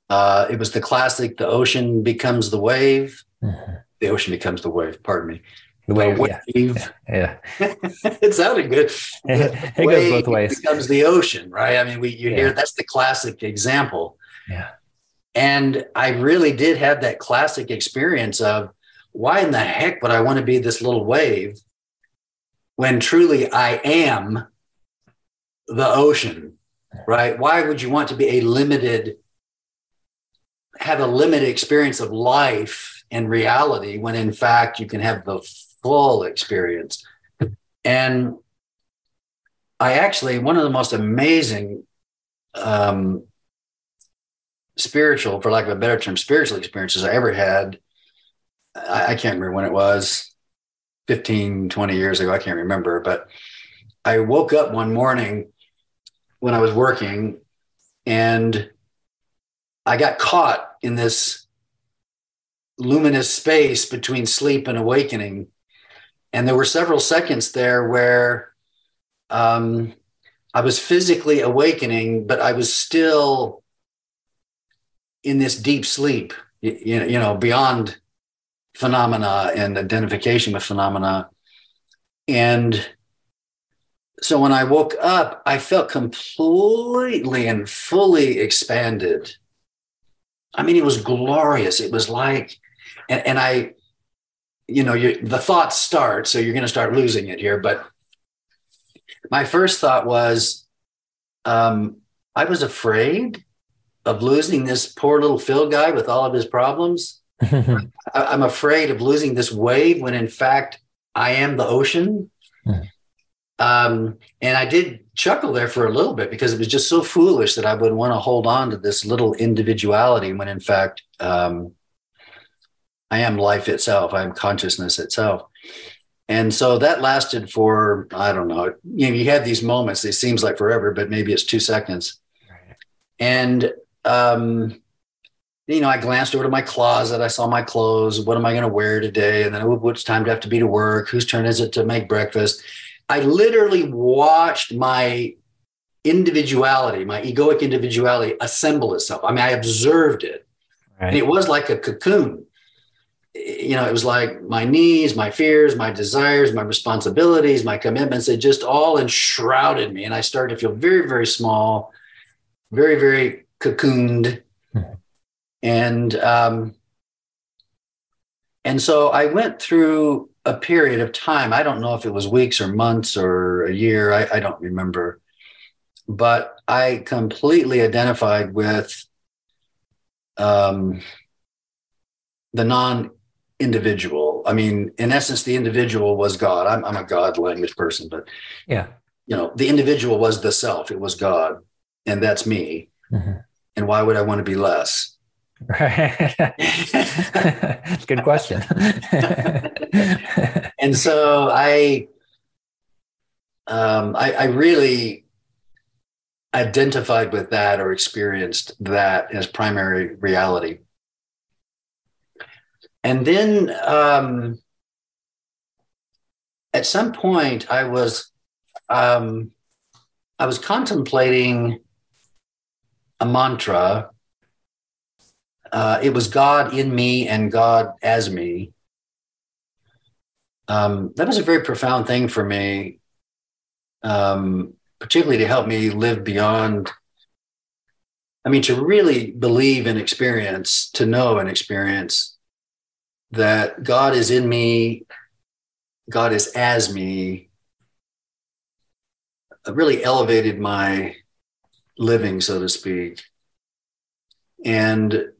It was the classic, the ocean becomes the wave. Mm-hmm. The ocean becomes the wave, pardon me. The The wave, wave. yeah. It sounded good. The It goes both ways. becomes the ocean, right? I mean, you hear that's the classic example. Yeah. And I really did have that classic experience of why in the heck would I want to be this little wave when truly I am the ocean, right? Why would you want to be have a limited experience of life and reality when in fact you can have the full experience? And I actually, one of the most amazing spiritual, for lack of a better term, spiritual experiences I ever had, I can't remember when it was, 15, 20 years ago, I can't remember, but I woke up one morning when I was working and I got caught in this luminous space between sleep and awakening. And there were several seconds there where I was physically awakening, but I was still in this deep sleep, you know, beyond phenomena and identification with phenomena. And so when I woke up, I felt completely and fully expanded. I mean, it was glorious. It was like, and I, you know, the thoughts start, so you're going to start losing it here. But my first thought was, I was afraid of losing this poor little Phil guy with all of his problems. I'm afraid of losing this wave when in fact I am the ocean. And I did chuckle there for a little bit because it was just so foolish that I would want to hold on to this little individuality when in fact I am life itself. I am consciousness itself. And so that lasted for, I don't know, you know, you have these moments, it seems like forever, but maybe it's 2 seconds. Right. And, you know, I glanced over to my closet. I saw my clothes. What am I going to wear today? And then what's time to have to be to work? Whose turn is it to make breakfast? I literally watched my individuality, my egoic individuality assemble itself. I mean, I observed it. Right. And it was like a cocoon. You know, it was like my needs, my fears, my desires, my responsibilities, my commitments, it just all enshrouded me. And I started to feel very, very small, very, very cocooned. And so I went through a period of time. I don't know if it was weeks or months or a year. I don't remember. But I completely identified with the non-individual. I mean, in essence, the individual was God. I'm a God language person, but yeah, you know, the individual was the self. It was God, and that's me. Mm-hmm. And why would I want to be less? Right. Good question. And so I really identified with that or experienced that as primary reality. And then at some point I was contemplating a mantra. It was God in me and God as me. That was a very profound thing for me, particularly to help me live beyond, I mean, to really believe and experience, to know and experience that God is in me, God is as me. It really elevated my living, so to speak. And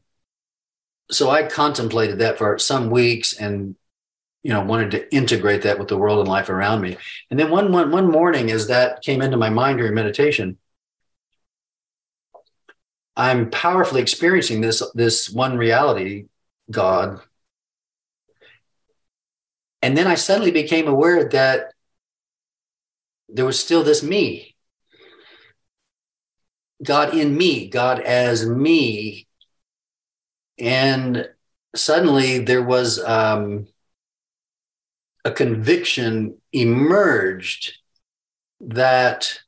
so I contemplated that for some weeks and, you know, wanted to integrate that with the world and life around me. And then one morning, as that came into my mind during meditation, I'm powerfully experiencing this one reality, God. And then I suddenly became aware that there was still this me, God in me, God as me. And suddenly there was a conviction emerged that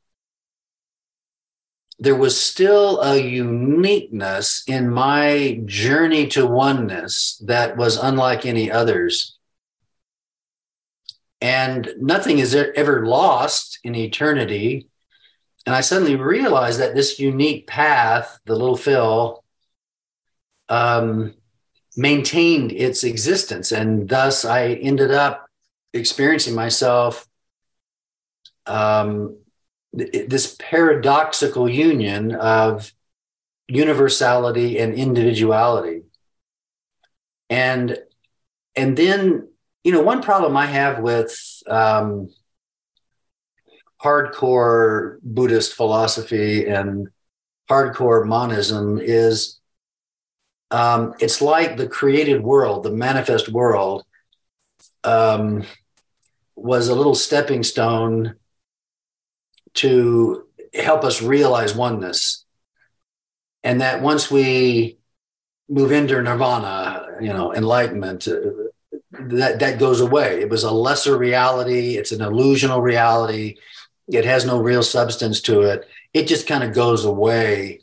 there was still a uniqueness in my journey to oneness that was unlike any others. and nothing is ever lost in eternity. And I suddenly realized that this unique path, the little Phil, maintained its existence. And thus I ended up experiencing myself this paradoxical union of universality and individuality. And then, one problem I have with hardcore Buddhist philosophy and hardcore monism is it's like the created world, the manifest world, was a little stepping stone to help us realize oneness. And that once we move into nirvana, enlightenment, that goes away. It was a lesser reality. It's an illusional reality. It has no real substance to it. It just kind of goes away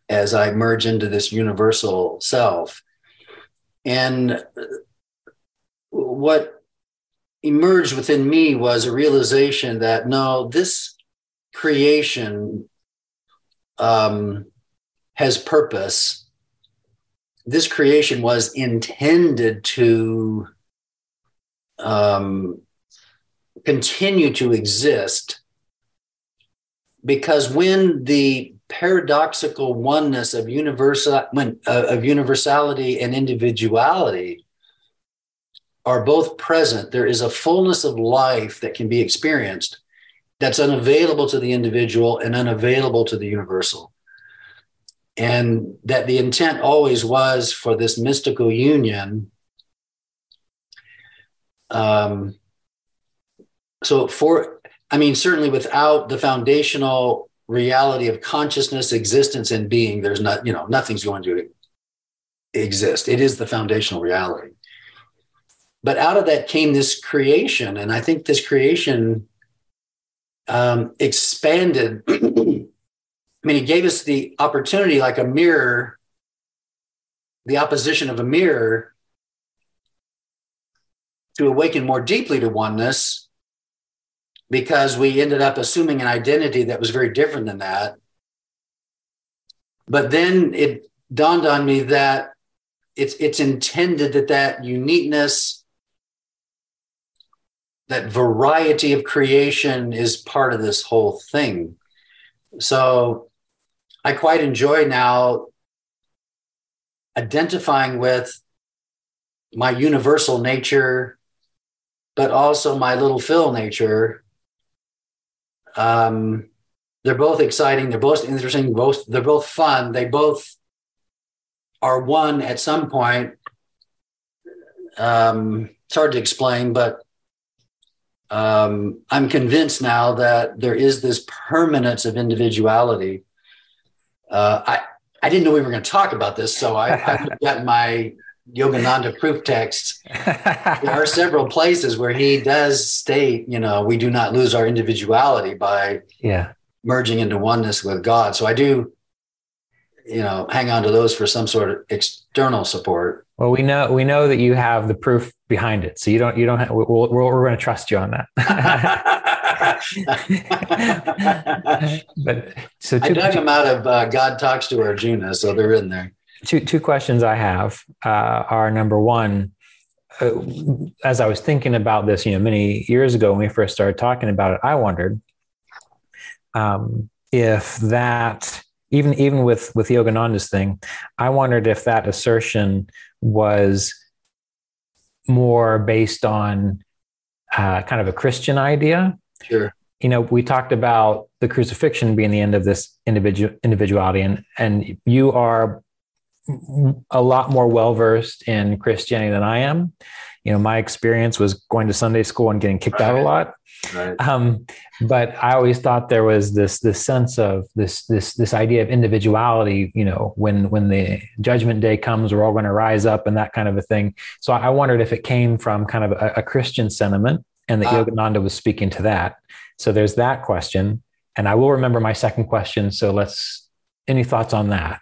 as I merge into this universal self. And what emerged within me was a realization that no, this creation has purpose. This creation was intended to continue to exist, because when the paradoxical oneness of universality and individuality are both present, there is a fullness of life that can be experienced that's unavailable to the individual and unavailable to the universal. And that the intent always was for this mystical union. Certainly without the foundational reality of consciousness, existence, and being, there's nothing's going to exist. It is the foundational reality. But out of that came this creation. And I think this creation expanded. It gave us the opportunity, like a mirror, the opposition of a mirror, to awaken more deeply to oneness, because we ended up assuming an identity that was very different than that. But then it dawned on me that it's intended that uniqueness, that variety of creation is part of this whole thing. So I quite enjoy now identifying with my universal nature, but also my little Phil nature. They're both exciting. They're both interesting. They're both fun. They both are one at some point. It's hard to explain, but I'm convinced now that there is this permanence of individuality. I didn't know we were going to talk about this, so I've got my Yogananda proof texts. There are several places where he does state, we do not lose our individuality by merging into oneness with God. So I do, hang on to those for some sort of external support. Well, we know that you have the proof behind it, so you don't have, we're going to trust you on that. But so I dug them out of God Talks to Arjuna, so they're in there. Two questions I have are, number one, as I was thinking about this, many years ago when we first started talking about it, I wondered if that, even with Yogananda's thing, I wondered if that assertion was more based on kind of a Christian idea. Sure. We talked about the crucifixion being the end of this individuality, and you are a lot more well-versed in Christianity than I am. My experience was going to Sunday school and getting kicked out a lot. Right. But I always thought there was this sense of this idea of individuality, when the judgment day comes, we're all going to rise up and that kind of a thing. So I wondered if it came from kind of a Christian sentiment, and that Yogananda was speaking to that. So there's that question. And I will remember my second question. So any thoughts on that?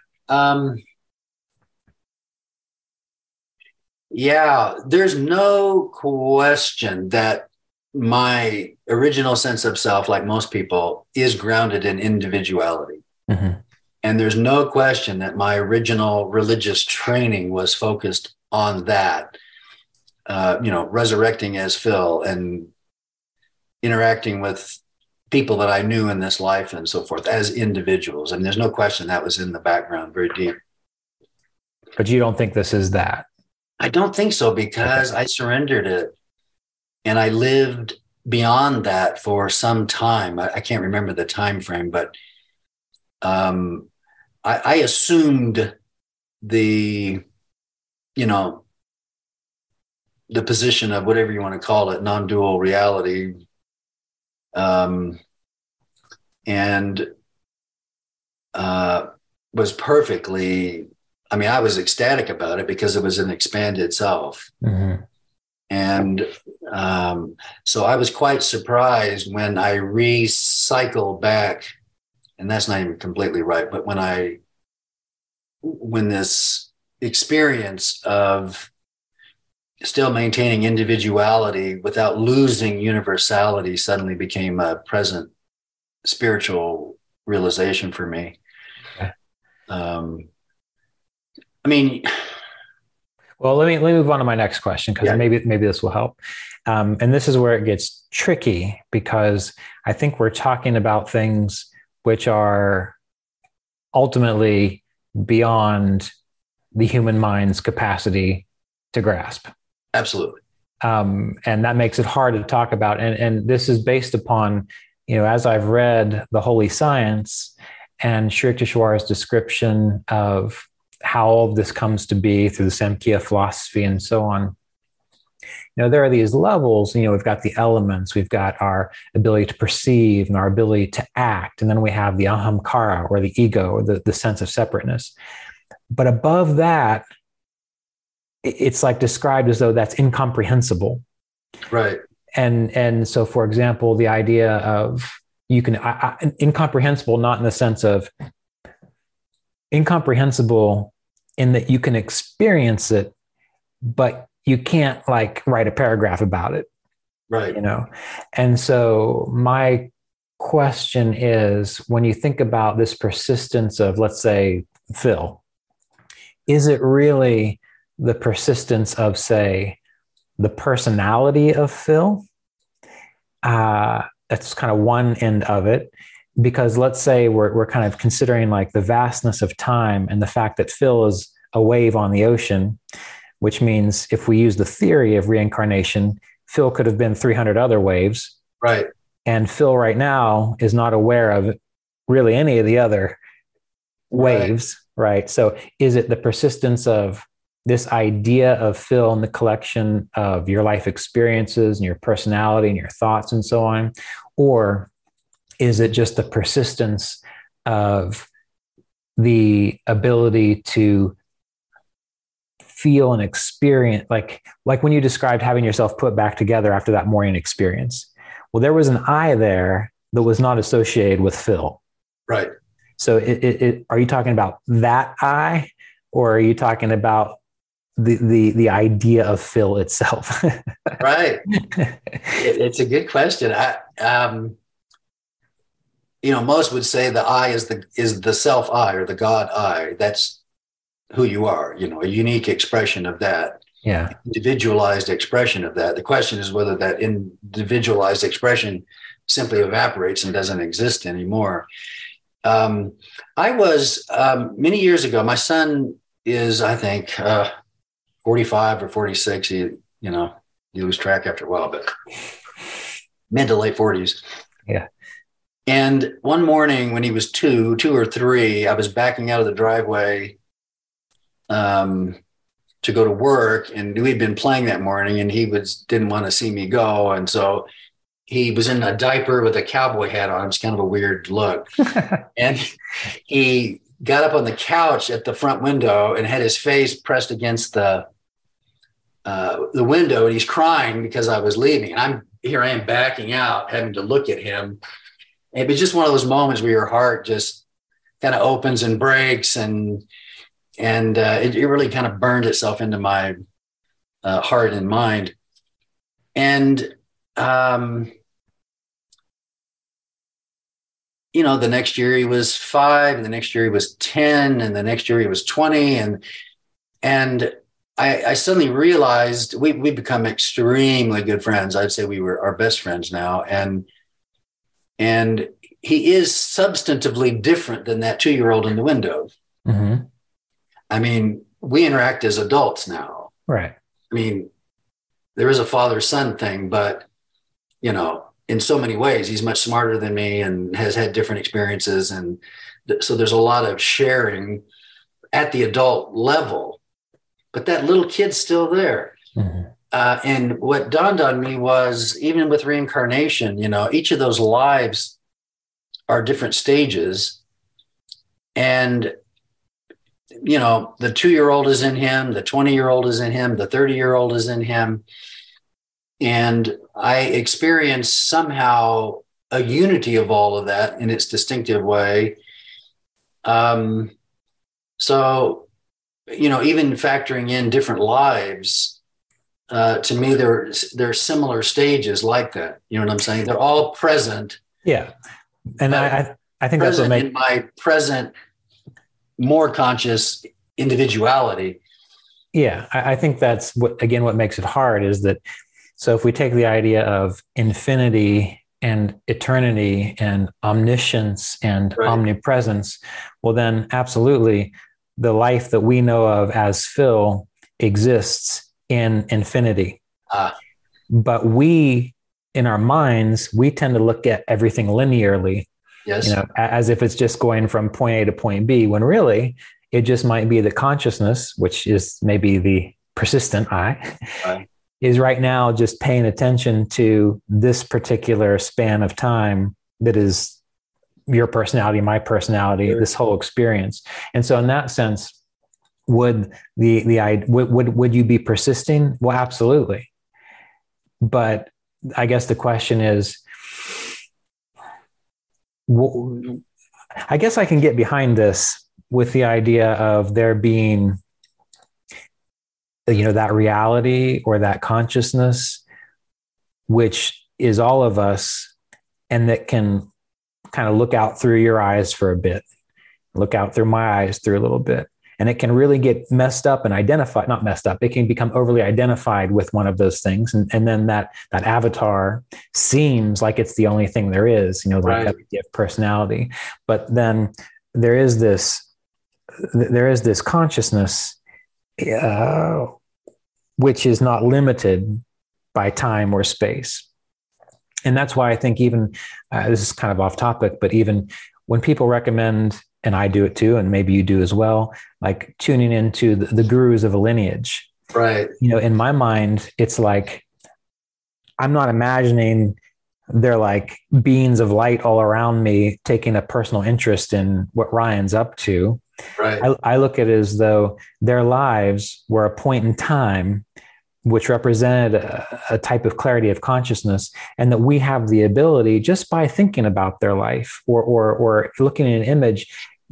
Yeah, there's no question that my original sense of self, like most people, is grounded in individuality. Mm-hmm. And there's no question that my original religious training was focused on that, resurrecting as Phil and interacting with people that I knew in this life and so forth as individuals. And there's no question that was in the background very deep. But you don't think this is that? I don't think so, because I surrendered it and I lived beyond that for some time. I can't remember the time frame, but I assumed the position of whatever you want to call it, non-dual reality. And was perfectly, I was ecstatic about it because it was an expanded self. Mm-hmm. And so I was quite surprised when I recycled back, and that's not even completely right, but when this experience of still maintaining individuality without losing universality suddenly became a present spiritual realization for me. Okay. Well, let me move on to my next question, because maybe this will help. And this is where it gets tricky, because I think we're talking about things which are ultimately beyond the human mind's capacity to grasp. Absolutely. And that makes it hard to talk about. And this is based upon, as I've read the Holy Science and Sri Yukteswar's description of how all of this comes to be through the Samkhya philosophy and so on. There are these levels. We've got the elements, we've got our ability to perceive and our ability to act, and then we have the ahamkara, or the ego, or the sense of separateness. But above that, it's like described as though that's incomprehensible. Right. And so, for example, the idea of incomprehensible, not in the sense of incomprehensible in that you can experience it, but you can't write a paragraph about it. Right. And so my question is, when you think about this persistence of, let's say, Phil, is it really the persistence of, say, the personality of Phil? That's kind of one end of it, because let's say we're kind of considering the vastness of time and the fact that Phil is a wave on the ocean, which means if we use the theory of reincarnation, Phil could have been 300 other waves. Right. And Phil right now is not aware of really any of the other waves. Right. So is it the persistence of this idea of Phil and the collection of your life experiences and your personality and your thoughts and so on? Or is it just the persistence of the ability to feel and experience, like when you described having yourself put back together after that morning experience? Well, there was an I there that was not associated with Phil. Right. So are you talking about that I, or are you talking about the idea of Phil itself? Right. It's a good question. Most would say the I is the self I, or the God I. That's who you are, a unique expression of that. Yeah. Individualized expression of that. The question is whether that individualized expression simply evaporates and doesn't exist anymore. I was, many years ago, my son is, I think, 45 or 46. You lose track after a while, but mid to late 40s. Yeah. And one morning when he was two or three, I was backing out of the driveway to go to work, and we'd been playing that morning, and he didn't want to see me go. And so he was in a diaper with a cowboy hat on. It was kind of a weird look. And he got up on the couch at the front window and had his face pressed against the window, and he's crying because I was leaving. And I am backing out, having to look at him. It was just one of those moments where your heart just kind of opens and breaks, and it really kind of burned itself into my heart and mind. And The next year he was 5, and the next year he was 10, and the next year he was 20. And I suddenly realized we become extremely good friends. I'd say we were our best friends now. And he is substantively different than that 2-year-old in the window. Mm-hmm. I mean, we interact as adults now. Right. I mean, there is a father-son thing, but, in so many ways, he's much smarter than me and has had different experiences. And so there's a lot of sharing at the adult level, but that little kid's still there. Mm-hmm. And what dawned on me was, even with reincarnation, each of those lives are different stages. And, the 2-year-old is in him, the 20-year-old is in him, the 30-year-old is in him. And I experienced somehow a unity of all of that in its distinctive way. So, even factoring in different lives, to me, there are similar stages like that. You know what I'm saying? They're all present. Yeah. And I think that's what makes in my present, more conscious individuality. Yeah. I think that's what makes it hard is that. So if we take the idea of infinity and eternity and omniscience and omnipresence, well, then absolutely the life that we know of as Phil exists in infinity. But we, in our minds, we tend to look at everything linearly, yes, as if it's just going from point A to point B, when really it just might be the consciousness, which is maybe the persistent I. Right. Is right now just paying attention to this particular span of time that is your personality, my personality, sure. This whole experience. And so in that sense, would you be persisting? Well, absolutely. But I guess the question is, I guess I can get behind this with the idea of there being that reality or that consciousness, which is all of us, and that can kind of look out through your eyes for a bit, look out through my eyes through a little bit. And it can really get messed up and not messed up. It can become overly identified with one of those things. And then that avatar seems like it's the only thing there is, like that idea of personality. But then there is this consciousness, which is not limited by time or space. And that's why I think even, this is kind of off topic, but even when people recommend, and I do it too, and maybe you do as well, like tuning into the gurus of a lineage. Right. In my mind, it's like, I'm not imagining they're like beings of light all around me, taking a personal interest in what Ryan's up to. Right. I look at it as though their lives were a point in time which represented a type of clarity of consciousness, and that we have the ability, just by thinking about their life or looking at an image,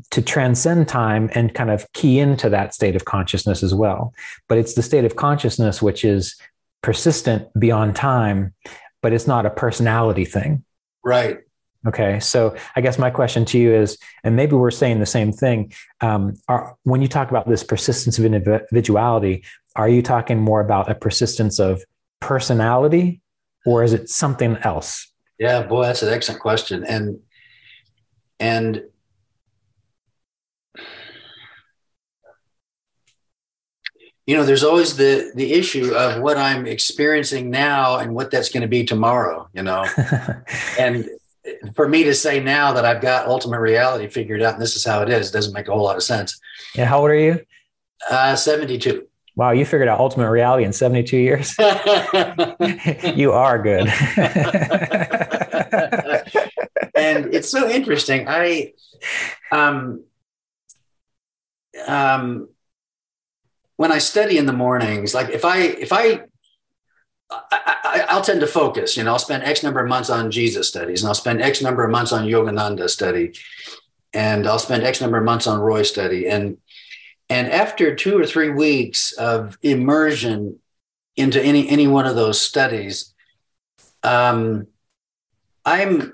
to transcend time and kind of key into that state of consciousness as well. But it's the state of consciousness which is persistent beyond time, but it's not a personality thing. Right. Okay. So I guess my question to you is, and maybe we're saying the same thing, when you talk about this persistence of individuality, are you talking more about a persistence of personality, or is it something else? Yeah, boy, that's an excellent question. And there's always the issue of what I'm experiencing now and what that's going to be tomorrow, and for me to say now that I've got ultimate reality figured out and this is how it is, doesn't make a whole lot of sense. Yeah. How old are you? 72. Wow. You figured out ultimate reality in 72 years. You are good. And it's so interesting. When I study in the mornings, like I'll tend to focus, I'll spend X number of months on Jesus studies, and I'll spend X number of months on Yogananda study, and I'll spend X number of months on Roy study. And after 2 or 3 weeks of immersion into any one of those studies, Um, I'm,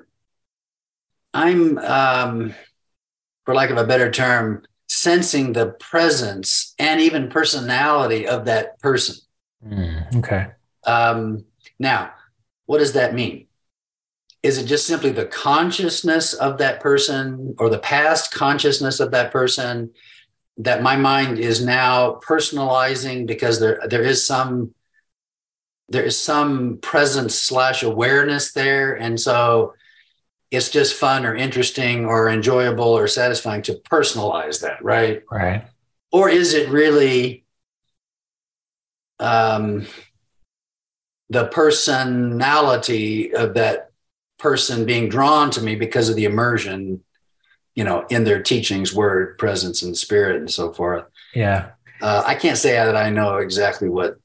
for lack of a better term, sensing the presence and even personality of that person. Okay. Now, what does that mean? Is it just simply the consciousness of that person or the past consciousness of that person that my mind is now personalizing because there is some presence / awareness there, and so it's just fun or interesting or enjoyable or satisfying to personalize that, right? Right. Or is it really the personality of that person being drawn to me because of the immersion, in their teachings, word, presence, and spirit, and so forth? Yeah. I can't say that I know exactly what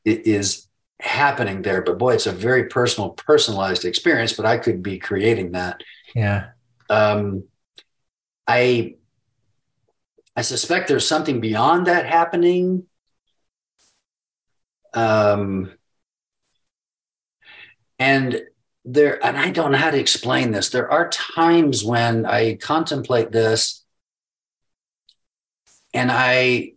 is happening there, but boy, it's a very personalized experience, but I could be creating that. Yeah. I suspect there's something beyond that happening. And I don't know how to explain this. There are times when I contemplate this and I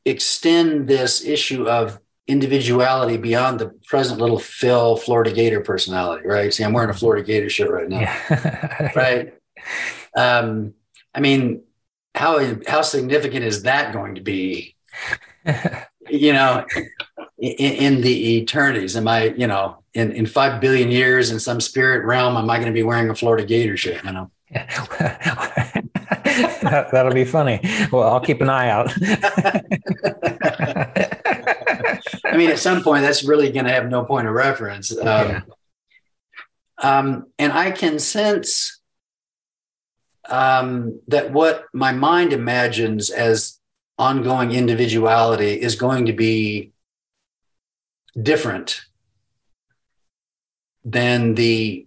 extend this issue of individuality beyond the present little Phil Florida Gator personality, right? See, I'm wearing a Florida Gator shirt right now, Yeah. right? I mean, how significant is that going to be, in the eternities? Am I, in 5 billion years in some spirit realm, am I going to be wearing a Florida Gator shirt, That'll be funny. Well, I'll keep an eye out. I mean, at some point, that's really going to have no point of reference. And I can sense that what my mind imagines as ongoing individuality is going to be different than the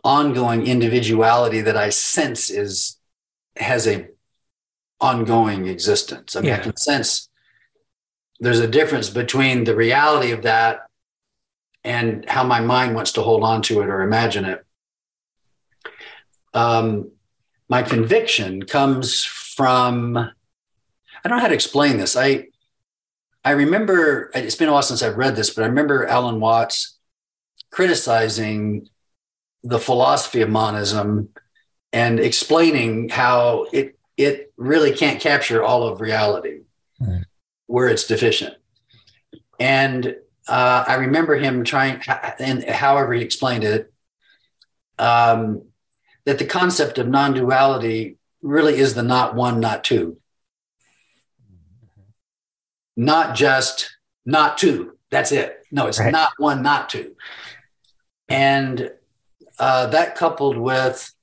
ongoing individuality that I sense has a ongoing existence. I mean, I can sense there's a difference between the reality of that and how my mind wants to hold on to it or imagine it. My conviction comes from, I don't know how to explain this. I remember, it's been a while since I've read this, but I remember Alan Watts criticizing the philosophy of monism and explaining how it really can't capture all of reality where it's deficient. And I remember him trying, and however he explained it, that the concept of non-duality really is the not one, not two. Not just not two. That's it. No, it's right. Not one, not two. And that coupled with...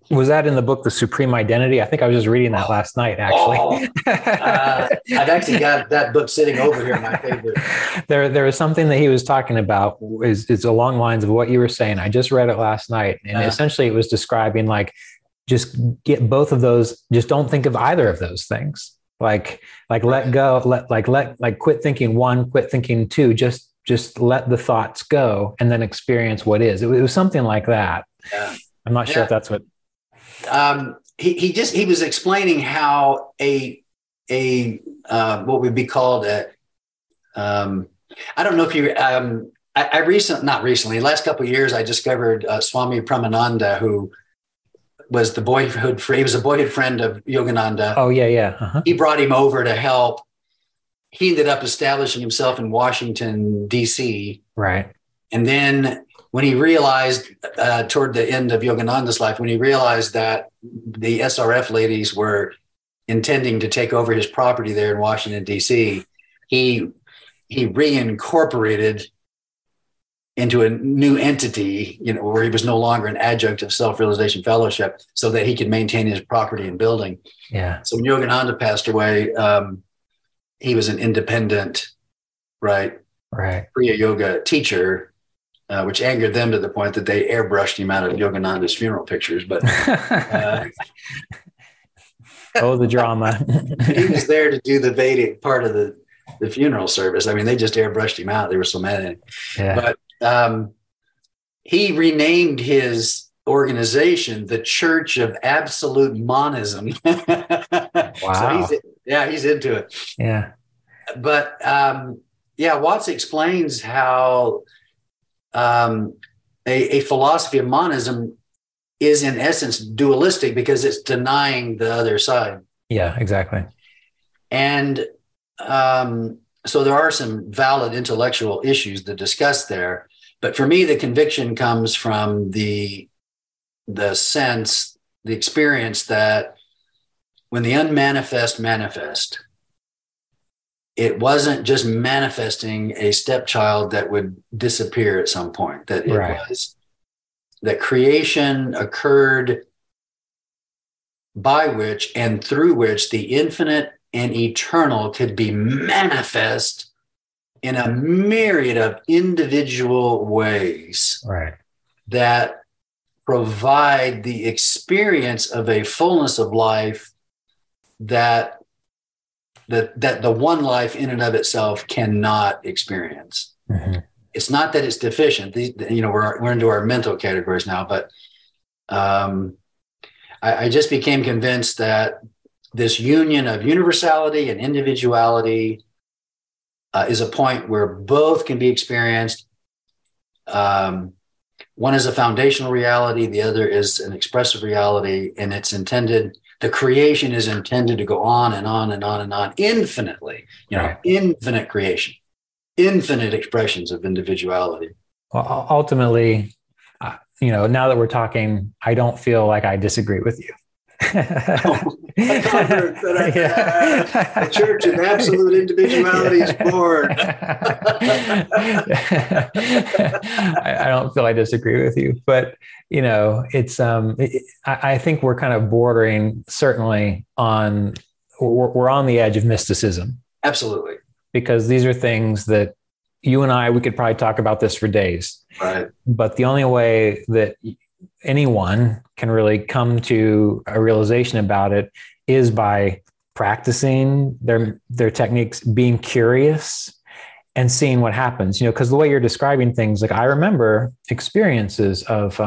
Was that in the book, The Supreme Identity? I think I was just reading that last night, actually. I've actually got that book sitting over here, my favorite. There was something that he was talking about is along the lines of what you were saying. I just read it last night. And essentially it was describing like, just get both of those. Just don't think of either of those things. Like let go, quit thinking one, quit thinking two, just let the thoughts go and then experience what is. It was something like that. Yeah. I'm not sure if that's what. He was explaining how a what would be called a, I don't know if you, not recently, last couple of years, I discovered Swami Paramahansa, who was he was a boyhood friend of Yogananda. Oh, yeah. Uh-huh. He brought him over to help. He ended up establishing himself in Washington, D.C. Right. And then when he realized toward the end of Yogananda's life, when he realized that the SRF ladies were intending to take over his property there in Washington, D.C., he reincorporated into a new entity, where he was no longer an adjunct of Self-Realization Fellowship, so that he could maintain his property and building. Yeah. So when Yogananda passed away, he was an independent, right, Kriya Yoga teacher, which angered them to the point that they airbrushed him out of Yogananda's funeral pictures. But oh, the drama! He was there to do the Vedic part of the the funeral service. I mean, they just airbrushed him out. They were so mad at him. Yeah. But he renamed his organization the Church of Absolute Monism. Wow. So he's into it. Yeah. But Watts explains how a philosophy of monism is in essence dualistic because it's denying the other side. Yeah, exactly. And so there are some valid intellectual issues to discuss there. But for me, the conviction comes from the sense, the experience that when the unmanifest manifest, it wasn't just manifesting a stepchild that would disappear at some point, that it was that creation occurred by which and through which the infinite and eternal could be manifest in a myriad of individual ways that provide the experience of a fullness of life that the one life in and of itself cannot experience. Mm-hmm. It's not that it's deficient. We're into our mental categories now, but I just became convinced that this union of universality and individuality is a point where both can be experienced. One is a foundational reality. The other is an expressive reality, and it's intended, the creation is intended to go on and on and on and on infinitely, infinite creation, infinite expressions of individuality. Well, ultimately, now that we're talking, I don't feel like I disagree with you. The Church of Absolute Individuality is born. I don't feel I disagree with you, but it's I think we're kind of bordering certainly on we're on the edge of mysticism. Absolutely, because these are things that you and we could probably talk about this for days. Right. But the only way that anyone can really come to a realization about it is by practicing their techniques, being curious and seeing what happens, because the way you're describing things, like I remember experiences of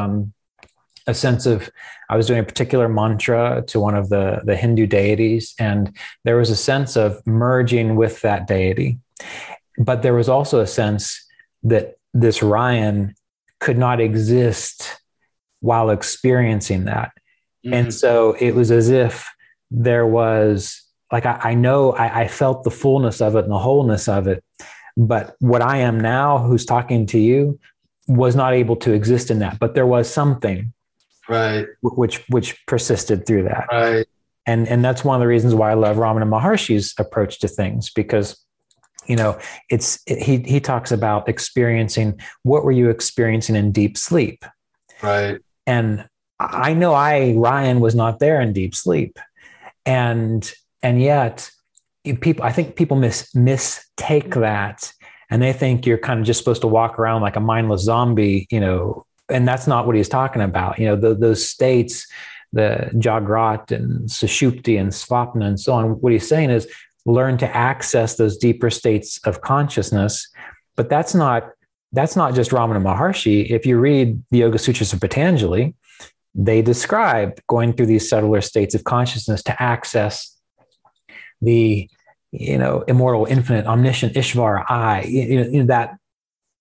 a sense of, I was doing a particular mantra to one of the Hindu deities, and there was a sense of merging with that deity. But there was also a sense that this Ryan could not exist while experiencing that. Mm-hmm. And so it was as if there was, like, I felt the fullness of it and the wholeness of it. But what I am now, who's talking to you, was not able to exist in that. But there was something, right, which persisted through that. Right. And that's one of the reasons why I love Ramana Maharshi's approach to things, because he talks about experiencing, what were you experiencing in deep sleep? Right. And I know Ryan was not there in deep sleep. And yet I think people mistake that, and they think you're kind of just supposed to walk around like a mindless zombie, and that's not what he's talking about. Those states, the Jagrat and Sushupti and Svapna and so on, what he's saying is learn to access those deeper states of consciousness. But that's not just Ramana Maharshi. If you read the Yoga Sutras of Patanjali, they describe going through these subtler states of consciousness to access the, immortal, infinite, omniscient Ishvara I,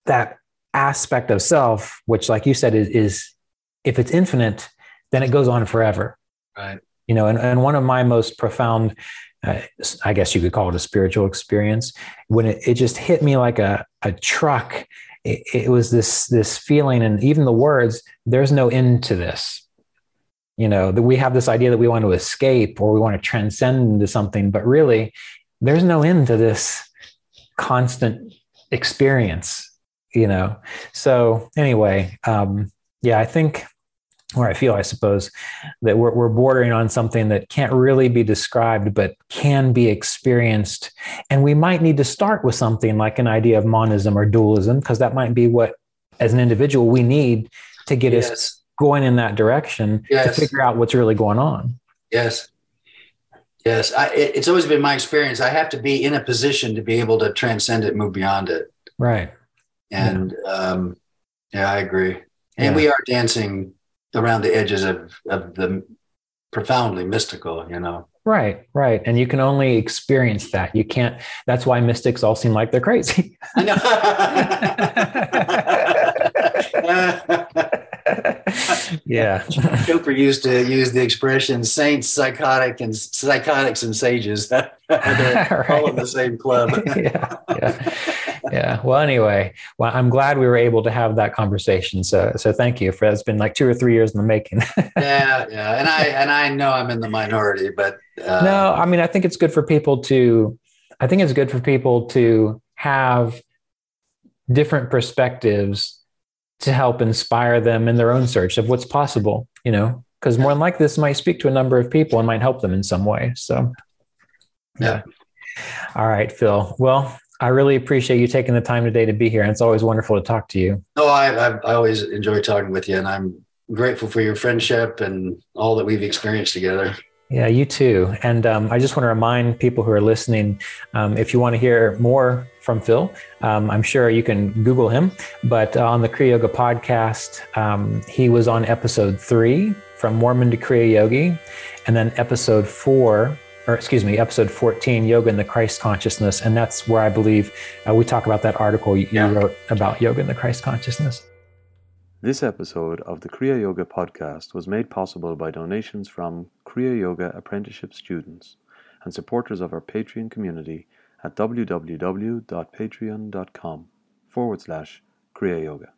that aspect of self, which, like you said, is if it's infinite, then it goes on forever. Right. And one of my most profound, I guess you could call it a spiritual experience, when it just hit me like a truck. It was this feeling, and even the words, there's no end to this. That we have this idea that we want to escape or we want to transcend into something, but really there's no end to this constant experience, So anyway, I think, or I feel, I suppose, that we're bordering on something that can't really be described, but can be experienced. And we might need to start with something like an idea of monism or dualism, because that might be what, as an individual, we need to get us going in that direction, to figure out what's really going on. Yes. Yes, it's always been my experience. I have to be in a position to be able to transcend it, move beyond it. Right. And yeah, I agree. And Yeah. we are dancing around the edges of the profoundly mystical, you know. Right, right. And you can only experience that. You can't, that's why mystics all seem like they're crazy. I know. Yeah. Chopra used to use the expression saints, psychotics, and sages. They're all in the same club. Yeah, yeah, yeah. Well, anyway, well, I'm glad we were able to have that conversation. So thank you for it's been like 2 or 3 years in the making. Yeah, yeah. And I know I'm in the minority, but no, I mean, I think it's good for people to have different perspectives to help inspire them in their own search of what's possible, you know, because more than like this might speak to a number of people and might help them in some way. So, yeah. All right, Phil. Well, I really appreciate you taking the time today to be here. And it's always wonderful to talk to you. Oh, I always enjoy talking with you, and I'm grateful for your friendship and all that we've experienced together. Yeah, you too. And I just want to remind people who are listening, if you want to hear more from Phil, I'm sure you can Google him. But on the Kriya Yoga podcast, he was on episode 3, From Mormon to Kriya Yogi, and then episode 14, Yoga in the Christ Consciousness. And that's where I believe we talk about that article you wrote about yoga in the Christ Consciousness. This episode of the Kriya Yoga podcast was made possible by donations from Kriya Yoga Apprenticeship students and supporters of our Patreon community at www.patreon.com/Kriya Yoga.